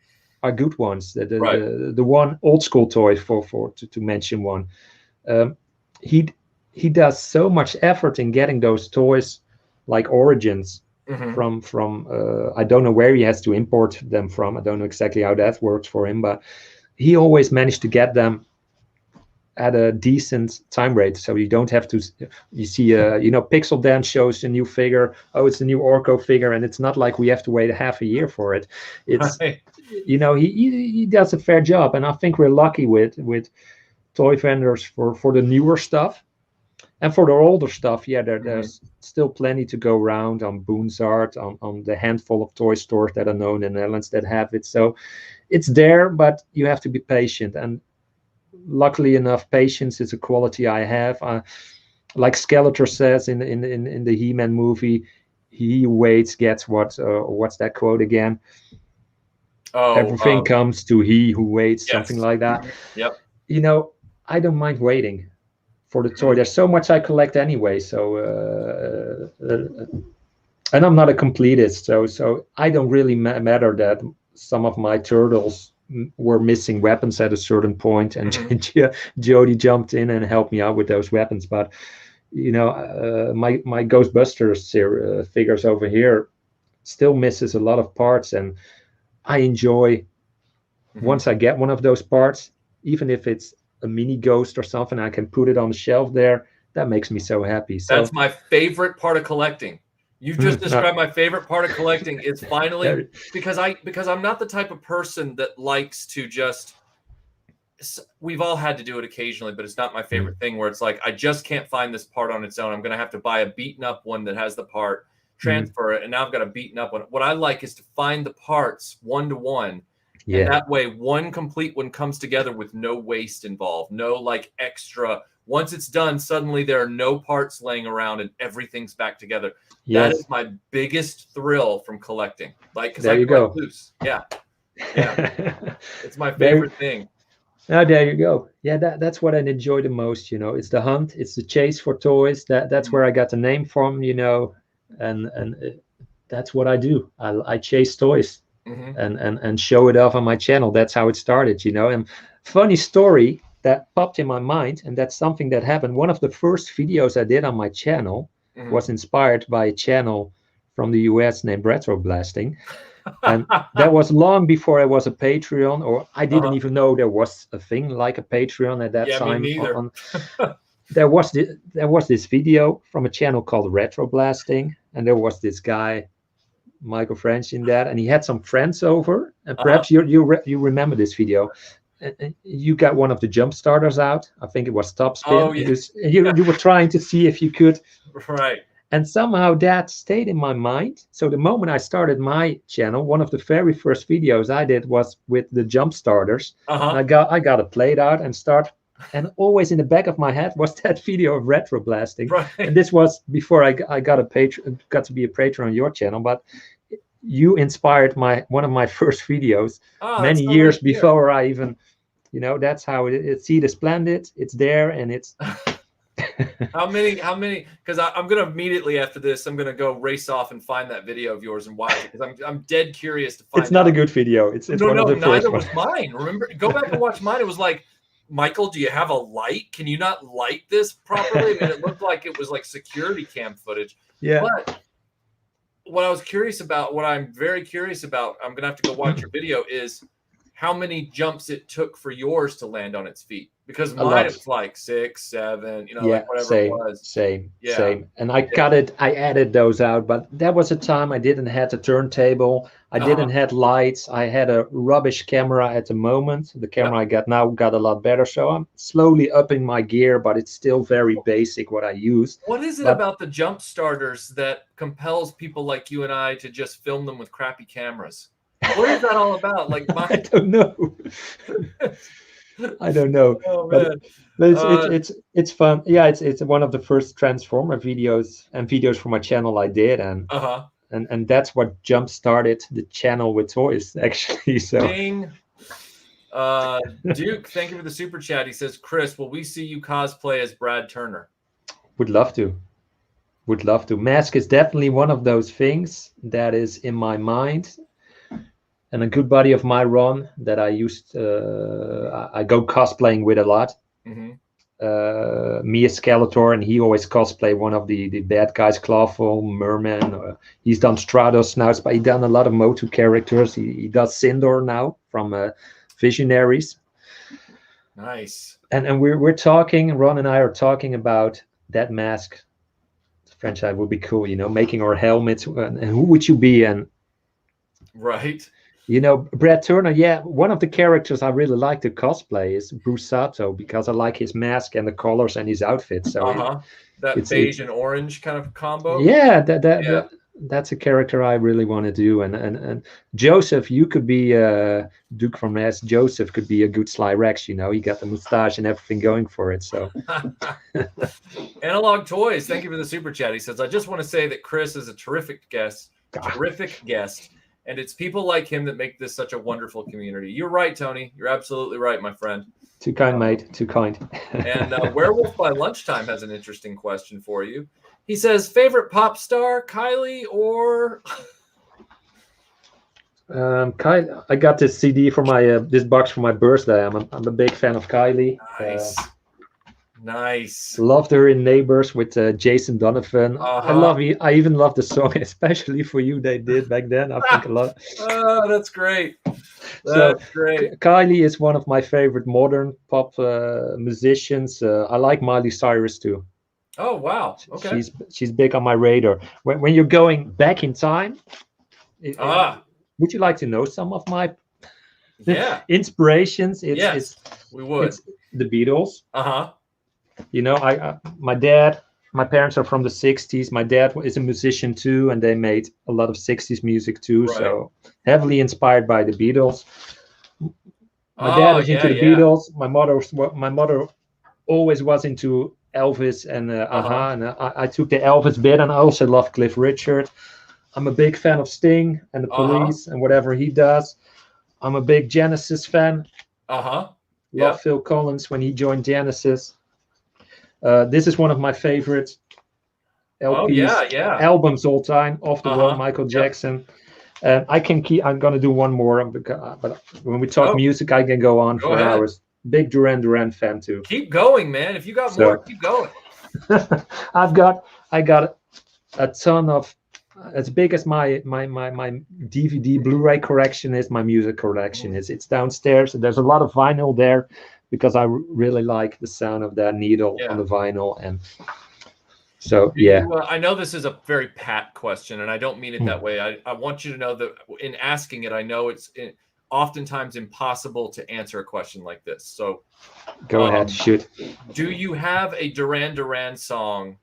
are good ones. The one Old School Toy, to mention one. He does so much effort in getting those toys like Origins from I don't know where he has to import them from. I don't know exactly how that works for him, but he always managed to get them at a decent time rate, so you don't have to. You see, you know, Pixel Dance shows a new figure. Oh, it's a new Orko figure, and it's not like we have to wait half a year for it. It's you know, he does a fair job, and I think we're lucky with toy vendors for the newer stuff. And for the older stuff, yeah, there's still plenty to go around on Boonsart, on the handful of toy stores that are known in the Netherlands that have it. So it's there, but you have to be patient. And luckily enough, patience is a quality I have. Like Skeletor says in the He-Man movie, he who waits gets what? What's that quote again? Everything comes to he who waits, something like that. Yep. You know, I don't mind waiting for the toy. There's so much I collect anyway, so and I'm not a completist, so I don't really matter that some of my turtles were missing weapons at a certain point, and Jody jumped in and helped me out with those weapons. But you know, my Ghostbusters figures over here still misses a lot of parts, and I enjoy once I get one of those parts, even if it's a mini ghost or something, I can put it on the shelf there. That makes me so happy. So that's my favorite part of collecting. You've just described my favorite part of collecting is finally because I'm not the type of person that likes to just we've all had to do it occasionally, but it's not my favorite thing, where it's like, I just can't find this part on its own. I'm going to have to buy a beaten up one that has the part, transfer it, and now I've got a beaten up one. What I like is to find the parts one-to-one, and that way one complete one comes together with no waste involved, no like extra. Once it's done, suddenly there are no parts laying around and everything's back together. That is my biggest thrill from collecting. Like, because I collect loose. Yeah. It's my favorite thing. Oh, there you go. Yeah, that's what I enjoy the most. It's the hunt, it's the chase for toys. That's where I got the name from. And that's what I do. I chase toys and show it off on my channel. That's how it started. And funny story that popped in my mind, and that's something that happened. One of the first videos I did on my channel was inspired by a channel from the US named RetroBlasting. And that was long before I was a Patreon, or I didn't even know there was a thing like a Patreon at that time. Me neither. There was this video from a channel called RetroBlasting, and there was this guy, Michael French, in that, and he had some friends over, and perhaps you remember this video. And you got one of the jump starters out. I think it was Top Spin. Oh, yeah. You were trying to see if you could. Right. And somehow that stayed in my mind. So the moment I started my channel, one of the very first videos I did was with the jump starters. And I got it played out and start. And always in the back of my head was that video of RetroBlasting. Right. And this was before I got to be a patron on your channel. But you inspired one of my first videos many years before I even, that's how it's. See the Splendid, it's there, and it's. How many? Because I'm gonna immediately after this, I'm gonna go race off and find that video of yours and watch it, because I'm dead curious to find. It's not a good video. It's one of the first neither was mine. Remember, go back and watch mine. It was like, Michael, do you have a light? Can you not light this properly? I mean, it looked like it was like security cam footage. Yeah. But what I'm very curious about, I'm gonna have to go watch your video, is how many jumps it took for yours to land on its feet. Because mine, it was like 6, 7, like whatever it was. Same. And I added those out, but that was a time I didn't have the turntable. I didn't have lights. I had a rubbish camera at the moment. The camera I got now got a lot better. So I'm slowly upping my gear, but it's still very basic what I use. What is it about the jump starters that compels people like you and I to just film them with crappy cameras? What is that all about? Like, I don't know. I don't know. Oh, but it's fun. Yeah, it's one of the first Transformer videos for my channel I did, and that's what jump started the channel with toys, actually. So Ding. Duke, thank you for the super chat. He says, Chris, will we see you cosplay as Brad Turner? Would love to. M.A.S.K is definitely one of those things that is in my mind. And a good buddy of mine, Ron, that I go cosplaying with a lot. Me, a Skeletor, and he always cosplay one of the bad guys, Clawful, Merman. He's done Stratos now, but he's done a lot of Motu characters. He does Sindor now from Visionaries. Nice. And we're talking, Ron and I are talking about that M.A.S.K franchise would be cool, making our helmets. And who would you be? And right. Brad Turner, one of the characters I really like to cosplay is Bruce Sato, because I like his mask and the colors and his outfit. So that beige and orange kind of combo. Yeah, that's a character I really want to do. And Joseph, you could be Duke from M.A.S.K. Joseph could be a good Sly Rex. He got the mustache and everything going for it. So Analog Toys, thank you for the super chat. He says, I just want to say that Chris is a terrific guest. And it's people like him that make this such a wonderful community. You're right, Tony. You're absolutely right, my friend. Too kind, mate. Too kind. And Werewolf by Lunchtime has an interesting question for you. He says, favorite pop star, Kylie or... Kylie, I got this CD for my this box for my birthday. I'm a big fan of Kylie. Nice. Loved her in Neighbors with Jason Donovan. I even love the song, especially for you. They did back then. I think a lot. Oh, that's great. That's great. Kylie is one of my favorite modern pop musicians. I like Miley Cyrus too. Oh wow! Okay. She's big on my radar. When you're going back in time, would you like to know some of my Yeah. Inspirations. Yes, we would. It's the Beatles. Uh-huh. You know, my parents are from the 60s. My dad is a musician too, and they made a lot of 60s music too. Right. So heavily inspired by the Beatles. My dad Oh, is into the yeah. Beatles. My mother always was into Elvis and Uh-huh. and I took the Elvis bit, and I also love Cliff Richard. I'm a big fan of Sting and the Uh-huh. Police and whatever he does. I'm a big Genesis fan. Uh-huh. Love Yep. Phil Collins when he joined Genesis. This is one of my favorite Oh, LPs, yeah. albums all time. Off the Wall, Uh-huh. Michael Yep. Jackson. I can keep. I'm gonna do one more, but when we talk Oh, music, I can go on go for ahead. hours. Big Duran Duran fan too. Keep going, man. If you got more, So keep going. I got a ton of, as big as my DVD Blu-ray collection is, my music collection is. It's downstairs, and there's a lot of vinyl there because I really like the sound of that needle on Yeah. the vinyl. And so Do yeah. you, I know this is a very pat question, and I don't mean it that way. I want you to know that in asking it, I know it's oftentimes impossible to answer a question like this. So Go ahead, shoot. do you have a Duran Duran song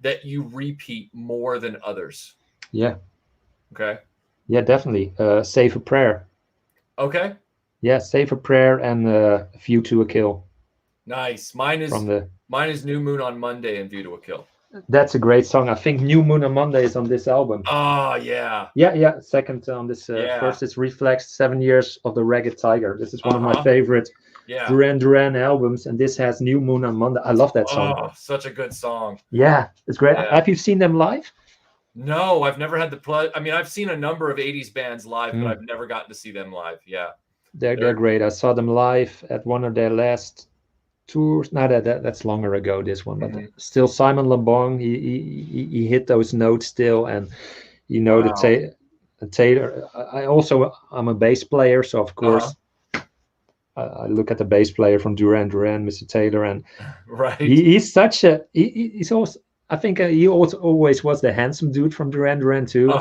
that you repeat more than others? Yeah. Okay. Yeah, definitely. Save a Prayer. Okay. Yeah, Save a Prayer and View to a Kill. Nice. Mine is New Moon on Monday and View to a Kill. That's a great song. I think New Moon on Monday is on this album. Oh, yeah. Yeah. Second on this. Yeah. First is Reflex, 7 Years of the Ragged Tiger. This is one of my favorite Yeah. Duran Duran albums, and this has New Moon on Monday. I love that song. Oh, such a good song. Yeah, it's great. Yeah. Have you seen them live? No, I've never had the pleasure. I mean, I've seen a number of 80s bands live, but I've never gotten to see them live. Yeah. They're great. I saw them live at one of their last tours. No, that's longer ago, this one, but still Simon Le Bon, he hit those notes still, and you know, the Taylor. I'm a bass player, so of course I look at the bass player from Duran Duran, Mr. Taylor, and right. He's such a he's also, I think he also always was the handsome dude from Duran Duran too.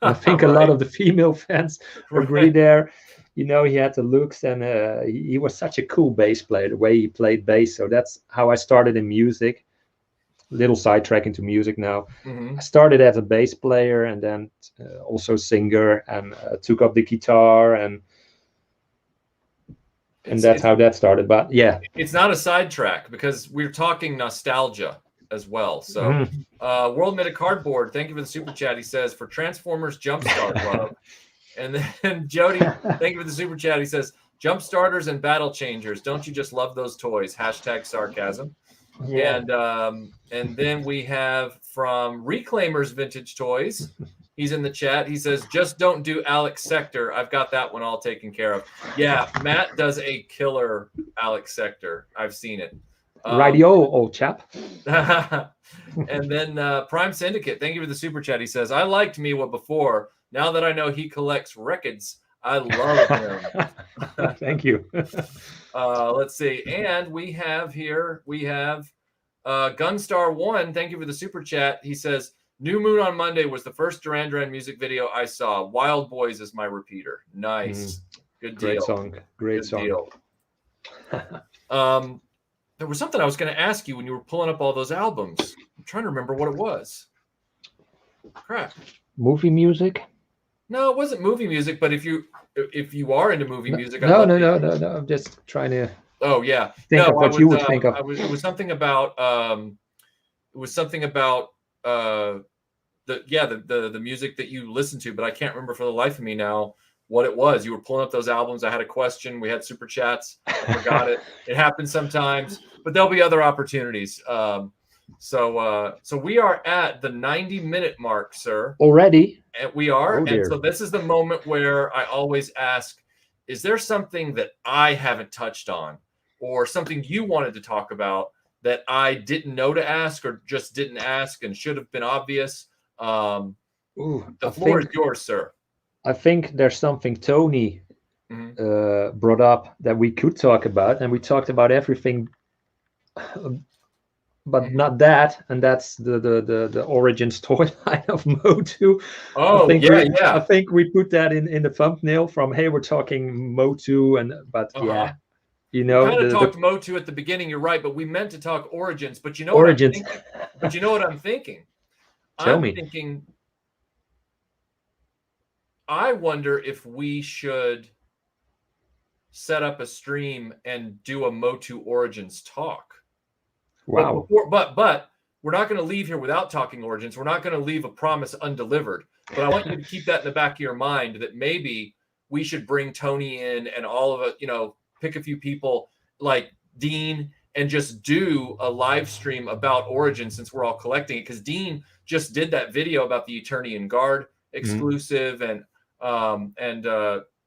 I think a lot of the female fans agree there. You know, he had the looks, and he was such a cool bass player, the way he played bass. So that's how I started in music. Little sidetrack into music now. I started as a bass player, and then also singer, and took up the guitar, and that's how that started. But yeah, it's not a sidetrack because we're talking nostalgia as well. So World Made of Cardboard, thank you for the super chat. He says, for Transformers Jumpstart love. And then Jody, thank you for the super chat. He says, Jump Starters and Battle Changers, don't you just love those toys? Hashtag sarcasm. Yeah. And then we have from Reclaimers Vintage Toys. He's in the chat. He says, just don't do Alex Sector. I've got that one all taken care of. Yeah, Matt does a killer Alex Sector. I've seen it. Radio, old chap. And then Prime Syndicate, thank you for the super chat. He says, I liked Miwa before. Now that I know he collects records, I love him. Thank you. Let's see. And we have Gunstar One. Thank you for the super chat. He says, New Moon on Monday was the first Duran Duran music video I saw. Wild Boys is my repeater. Nice. Good deal. Great song. Great song. Deal. There was something I was going to ask you when you were pulling up all those albums. I'm trying to remember what it was. Crap. Movie music? No, it wasn't movie music, but if you are into movie music, no. I'm just trying to. Oh yeah, think of what you would think of. It was something about the music that you listen to, but I can't remember for the life of me now what it was. You were pulling up those albums. I had a question. We had super chats. I forgot it. It happens sometimes, but there'll be other opportunities. So we are at the 90-minute mark, sir. Already? And we are. Oh, and so this is the moment where I always ask, is there something that I haven't touched on or something you wanted to talk about that I didn't know to ask or just didn't ask and should have been obvious? The floor is yours, sir. I think there's something Tony brought up that we could talk about, and we talked about everything but not that, and that's the Origins toy line of Motu. Oh yeah, I yeah. think we put that in the thumbnail from, hey, we're talking Motu, and but Uh-huh. yeah, you We know kind of the talked Motu at the beginning, you're right, but we meant to talk Origins. But you know what I'm Origins. thinking? But you know what I'm thinking? Tell I'm me. thinking, I wonder if we should set up a stream and do a Motu Origins talk. But Wow. before, but we're not going to leave here without talking Origins. We're not going to leave a promise undelivered. But I want you to keep that in the back of your mind, that maybe we should bring Tony in and all of it, pick a few people like Dean and just do a live stream about Origins, since we're all collecting it. Because Dean just did that video about the Eternian Guard exclusive. And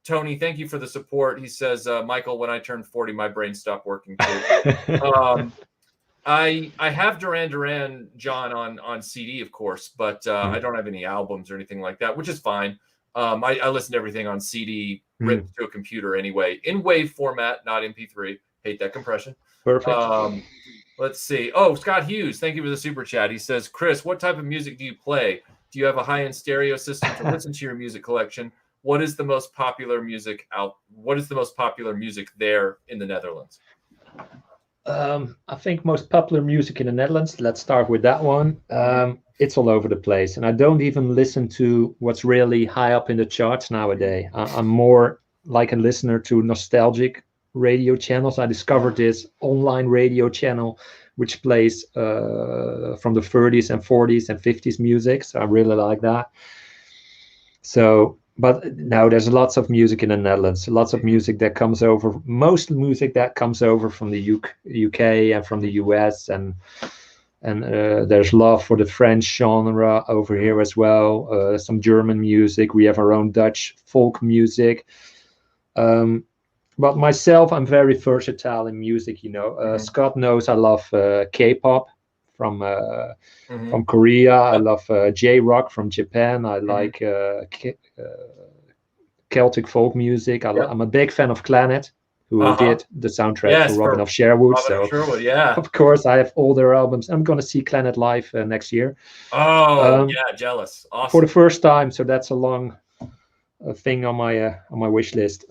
Tony, thank you for the support. He says, Michael, when I turned 40, my brain stopped working too. I have Duran Duran, John, on CD, of course, but I don't have any albums or anything like that, which is fine. I listen to everything on CD, ripped to a computer anyway, in WAV format, not MP3. Hate that compression. Perfect. Let's see. Oh, Scott Hughes, thank you for the super chat. He says, Chris, what type of music do you play? Do you have a high-end stereo system to listen to your music collection? What is the most popular music there in the Netherlands? I think most popular music in the Netherlands, let's start with that one. It's all over the place. And I don't even listen to what's really high up in the charts nowadays. I'm more like a listener to nostalgic radio channels. I discovered this online radio channel which plays from the 30s and 40s and 50s music. So I really like that. So, but now there's lots of music in the Netherlands, lots of music that comes over, most music that comes over from the UK and from the US, and there's love for the French genre over here as well. Some German music. We have our own Dutch folk music. But myself, I'm very versatile in music. Scott knows I love K-pop from Korea. I love J-rock from Japan. I like Celtic folk music. I'm a big fan of Clannad, who did the soundtrack for Robin of Sherwood. Of course, I have all their albums. I'm going to see Clannad live next year. Oh, yeah, jealous. Awesome. For the first time, so that's a long thing on my wish list.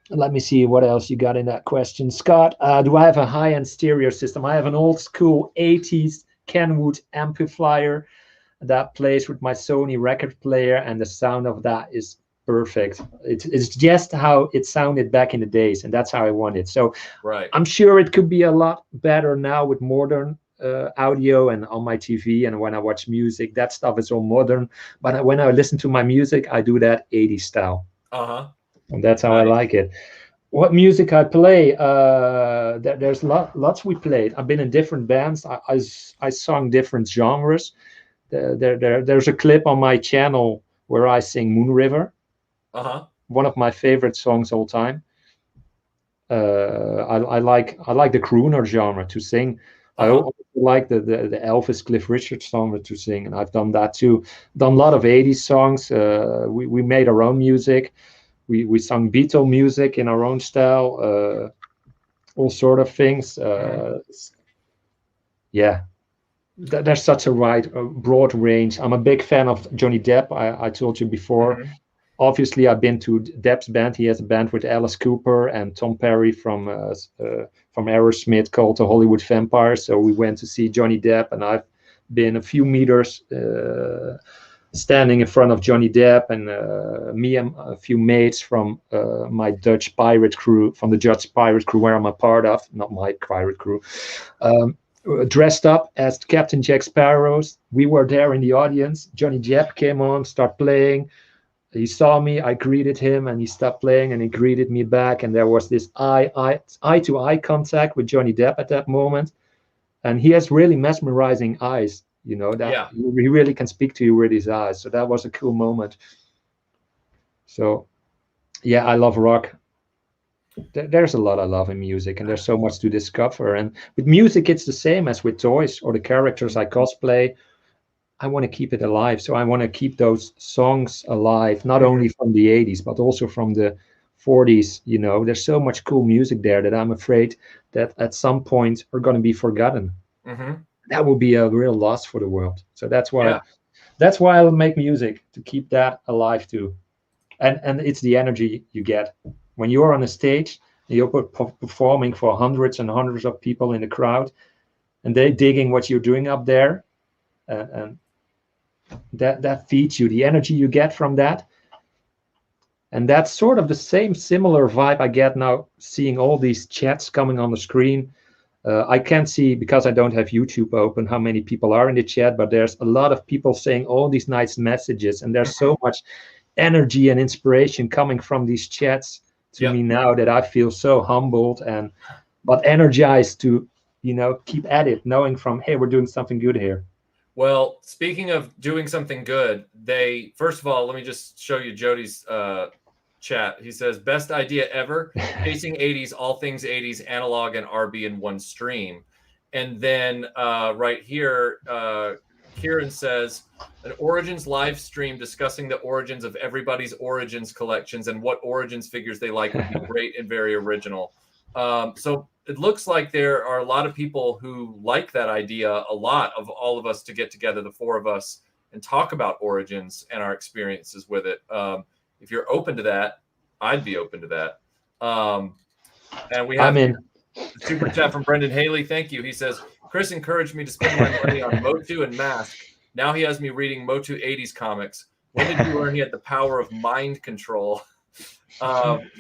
Let me see what else you got in that question. Scott, do I have a high-end stereo system? I have an old school 80s Kenwood amplifier that plays with my Sony record player, and the sound of that is perfect. It's just how it sounded back in the days, and that's how I want it. So I'm sure it could be a lot better now with modern audio and on my TV, and when I watch music, that stuff is all modern. But when I listen to my music, I do that 80s style. And that's how I like it. What music I play? There's lots we played. I've been in different bands. I sung different genres. There's a clip on my channel where I sing Moon River. One of my favorite songs all time. I like the crooner genre to sing. I also like the Elvis Cliff Richard genre to sing, and I've done that too. Done a lot of 80s songs. We made our own music. We sung Beatle music in our own style, all sort of things. There's such a broad range. I'm a big fan of Johnny Depp. I told you before. Obviously, I've been to Depp's band. He has a band with Alice Cooper and Tom Perry from Aerosmith called the Hollywood Vampires. So we went to see Johnny Depp, and I've been a few meters standing in front of Johnny Depp, and me and a few mates from my Dutch pirate crew, from the Dutch pirate crew where I'm a part of, not my pirate crew, dressed up as Captain Jack Sparrows. We were there in the audience. Johnny Depp came on, started playing. He saw me, I greeted him, and he stopped playing, and he greeted me back, and there was this eye-to-eye contact with Johnny Depp at that moment. And he has really mesmerizing eyes. He really can speak to you with his eyes. So that was a cool moment. So, yeah, I love rock. There's a lot I love in music, and there's so much to discover. And with music, it's the same as with toys or the characters I cosplay. I want to keep it alive. So I want to keep those songs alive, not only from the 80s, but also from the 40s. There's so much cool music there that I'm afraid that at some point are going to be forgotten. That would be a real loss for the world. So that's why Yeah. I'll make music, to keep that alive too. And it's the energy you get when you're on a stage and you're performing for hundreds and hundreds of people in the crowd, and they're digging what you're doing up there, and that feeds you, the energy you get from that. And that's sort of the same similar vibe I get now, seeing all these chats coming on the screen. I can't see, because I don't have YouTube open, how many people are in the chat, but there's a lot of people saying all these nice messages, and there's so much energy and inspiration coming from these chats to me now, that I feel so humbled but energized to, keep at it, knowing from, hey, we're doing something good here. Well, speaking of doing something good, first of all, let me just show you Jody's chat. He says, best idea ever, chasing 80s, all things 80s, analog and RB in one stream. And then right here, Kieran says, an Origins live stream discussing the origins of everybody's Origins collections and what Origins figures they like would be great and very original. So it looks like there are a lot of people who like that idea a lot, of all of us to get together, the four of us, and talk about Origins and our experiences with it. If you're open to that, I'd be open to that. And we have a super chat from Brendan Haley. Thank you. He says, Chris encouraged me to spend my money on Motu and M.A.S.K. Now he has me reading Motu 80s comics. When did you learn he had the power of mind control? And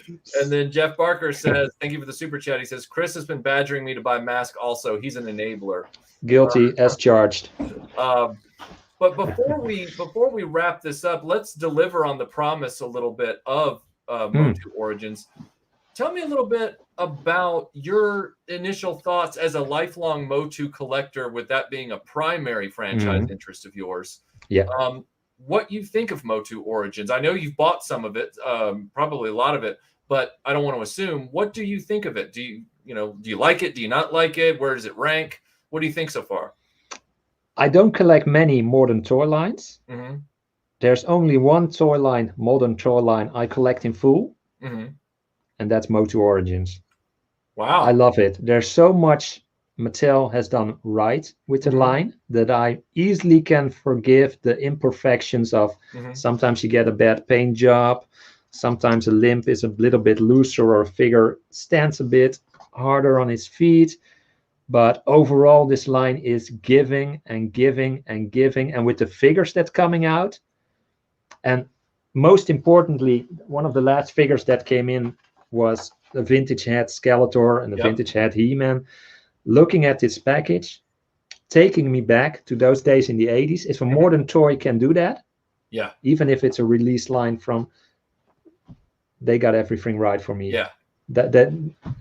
then Jeff Barker says, thank you for the super chat. He says, Chris has been badgering me to buy M.A.S.K. also. He's an enabler. Guilty as charged. But before we wrap this up, let's deliver on the promise a little bit of Motu Origins. Tell me a little bit about your initial thoughts as a lifelong Motu collector, with that being a primary franchise interest of yours. Yeah. What you think of Motu Origins. I know you've bought some of it, probably a lot of it, but I don't want to assume. What do you think of it? Do you like it? Do you not like it? Where does it rank? What do you think so far? I don't collect many modern toy lines. There's only one toy line, modern toy line, I collect in full, and that's Motu Origins. Wow. I love it. There's so much Mattel has done right with the line that I easily can forgive the imperfections of sometimes you get a bad paint job, sometimes a limb is a little bit looser, or a figure stands a bit harder on his feet. But overall, this line is giving and giving and giving. And with the figures that's coming out, and most importantly, one of the last figures that came in was a vintage head Skeletor and a vintage head He-Man. Looking at this package, taking me back to those days in the 80s. If a modern toy can do that, even if it's a release line from, they got everything right for me. Yeah. That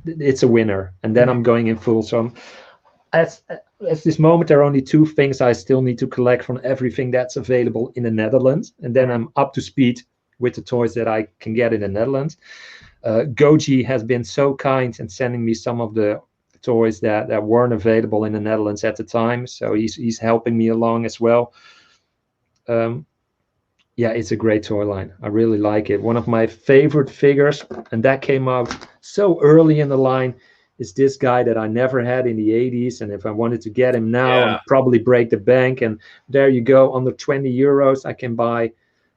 it's a winner, and then I'm going in full. So at this moment, there are only two things I still need to collect from everything that's available in the Netherlands, and then I'm up to speed with the toys that I can get in the Netherlands. Goji has been so kind and sending me some of the toys that weren't available in the Netherlands at the time, so he's helping me along as well. Yeah, it's a great toy line. I really like it. One of my favorite figures, and that came out so early in the line, is this guy that I never had in the 80s. And if I wanted to get him now, I'd probably break the bank. And there you go, under 20 euros, I can buy.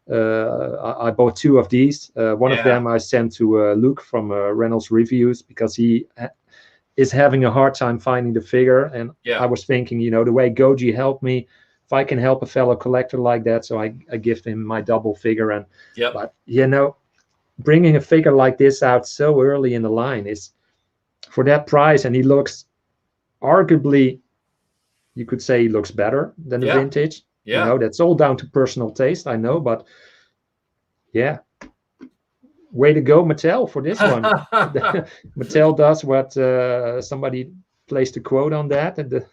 I bought two of these. One of them I sent to Luke from Reynolds Reviews, because he is having a hard time finding the figure. And I was thinking, the way Goji helped me, if I can help a fellow collector like that, so I give him my double figure. And but bringing a figure like this out so early in the line is, for that price, and he looks, arguably, you could say he looks better than the vintage. That's all down to personal taste, I know, but way to go, Mattel, for this one. Mattel does what somebody placed a quote on that, and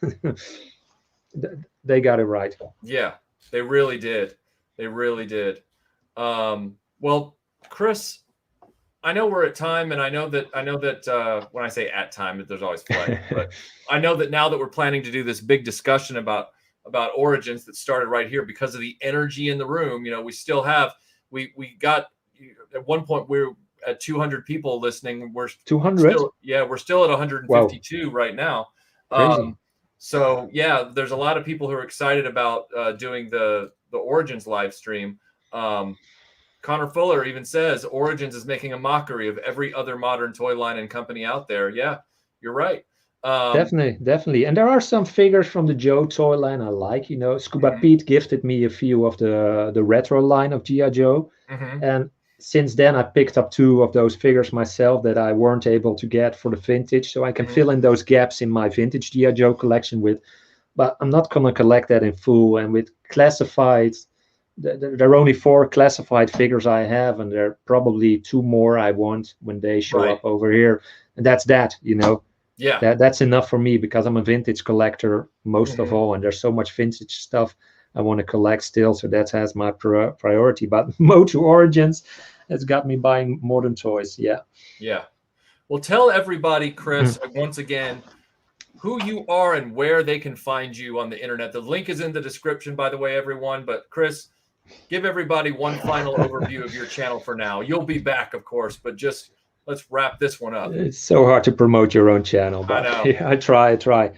they got it right. Yeah, they really did. They really did. Well, Chris, I know we're at time, and I know that when I say at time, there's always flight, but I know that now that we're planning to do this big discussion about Origins that started right here because of the energy in the room, we still have, we got, at one point we were at 200 people listening. We're 200. We're still at 152 right now. So yeah, there's a lot of people who are excited about doing the Origins live stream. Connor Fuller even says Origins is making a mockery of every other modern toy line and company out there. Yeah, you're right. Definitely. And there are some figures from the Joe toy line I like. You know, Scuba Pete gifted me a few of the retro line of G.I. Joe. And since then, I picked up 2 of those figures myself that I weren't able to get for the vintage. So I can fill in those gaps in my vintage G.I. Joe collection with. But I'm not going to collect that in full. And with classified, there are only 4 classified figures I have, and there are probably 2 more I want when they show up over here. And that's that, you know. Yeah, that's enough for me because I'm a vintage collector most of all, and there's so much vintage stuff I want to collect still. So that has my priority. But Motu Origins has got me buying modern toys. Yeah. Yeah. Well, tell everybody, Chris, once again, who you are and where they can find you on the internet. The link is in the description, by the way, everyone. But Chris, give everybody one final overview of your channel for now. You'll be back, of course, but just let's wrap this one up. It's so hard to promote your own channel, but I try.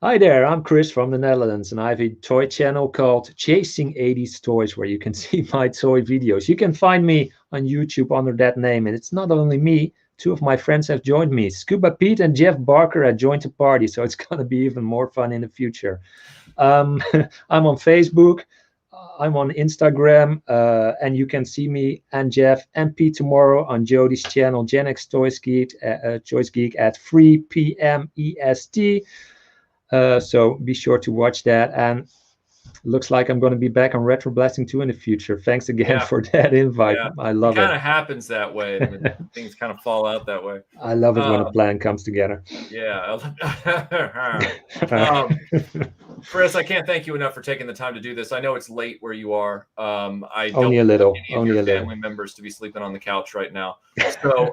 Hi there, I'm Chris from the Netherlands, and I have a toy channel called Chasing 80s Toys, where you can see my toy videos. You can find me on YouTube under that name, and it's not only me. 2 of my friends have joined me. Scuba Pete and Jeff Barker have joined the party, so it's going to be even more fun in the future. I'm on Facebook. I'm on Instagram, and you can see me and Jeff and Pete tomorrow on Jody's channel, Gen X Choice Geek at 3 p.m. EST. So be sure to watch that. And looks like I'm going to be back on RetroBlasting 2 in the future. Thanks again for that invite. I love it. It kind of happens that way. Things kind of fall out that way. I love it when a plan comes together. Yeah. Chris, I can't thank you enough for taking the time to do this. I know it's late where you are. I don't only a little. Only your family members to be sleeping on the couch right now. So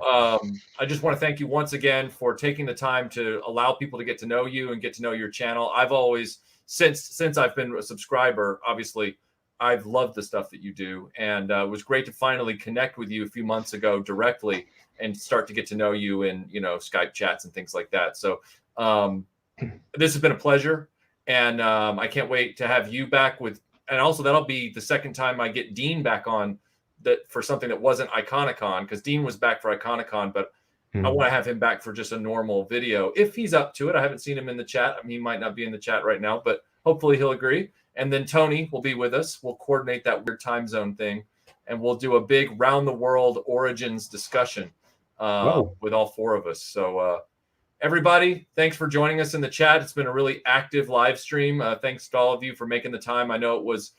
I just want to thank you once again for taking the time to allow people to get to know you and get to know your channel. I've always, since I've been a subscriber, obviously, I've loved the stuff that you do, and it was great to finally connect with you a few months ago directly and start to get to know you in, Skype chats and things like that. So this has been a pleasure. And I can't wait to have you back and also that'll be the second time I get Dean back on that for something that wasn't Iconicon, because Dean was back for Iconicon, but I want to have him back for just a normal video if he's up to it. I haven't seen him in the chat. I mean, he might not be in the chat right now, but hopefully he'll agree. And then Tony will be with us. We'll coordinate that weird time zone thing, and we'll do a big round the world Origins discussion with all 4 of us. So everybody, thanks for joining us in the chat. It's been a really active live stream. Thanks to all of you for making the time. I know it was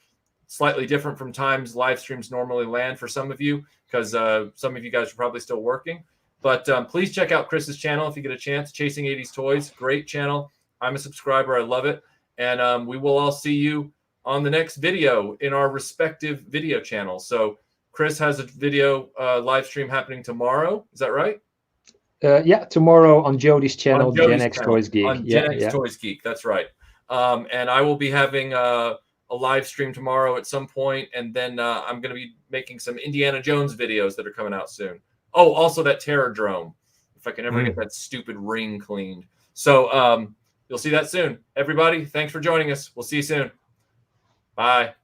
slightly different from times live streams normally land for some of you, because some of you guys are probably still working. But please check out Chris's channel if you get a chance. Chasing 80s Toys, great channel. I'm a subscriber. I love it. And we will all see you on the next video in our respective video channels. So Chris has a video live stream happening tomorrow. Is that right? Yeah, tomorrow on Jody's channel, Gen X Toys Geek. On Gen X Toys Geek, that's right. And I will be having a live stream tomorrow at some point, and then I'm going to be making some Indiana Jones videos that are coming out soon. Oh, also that Terrordrome, if I can ever get that stupid ring cleaned. So you'll see that soon. Everybody, thanks for joining us. We'll see you soon. Bye.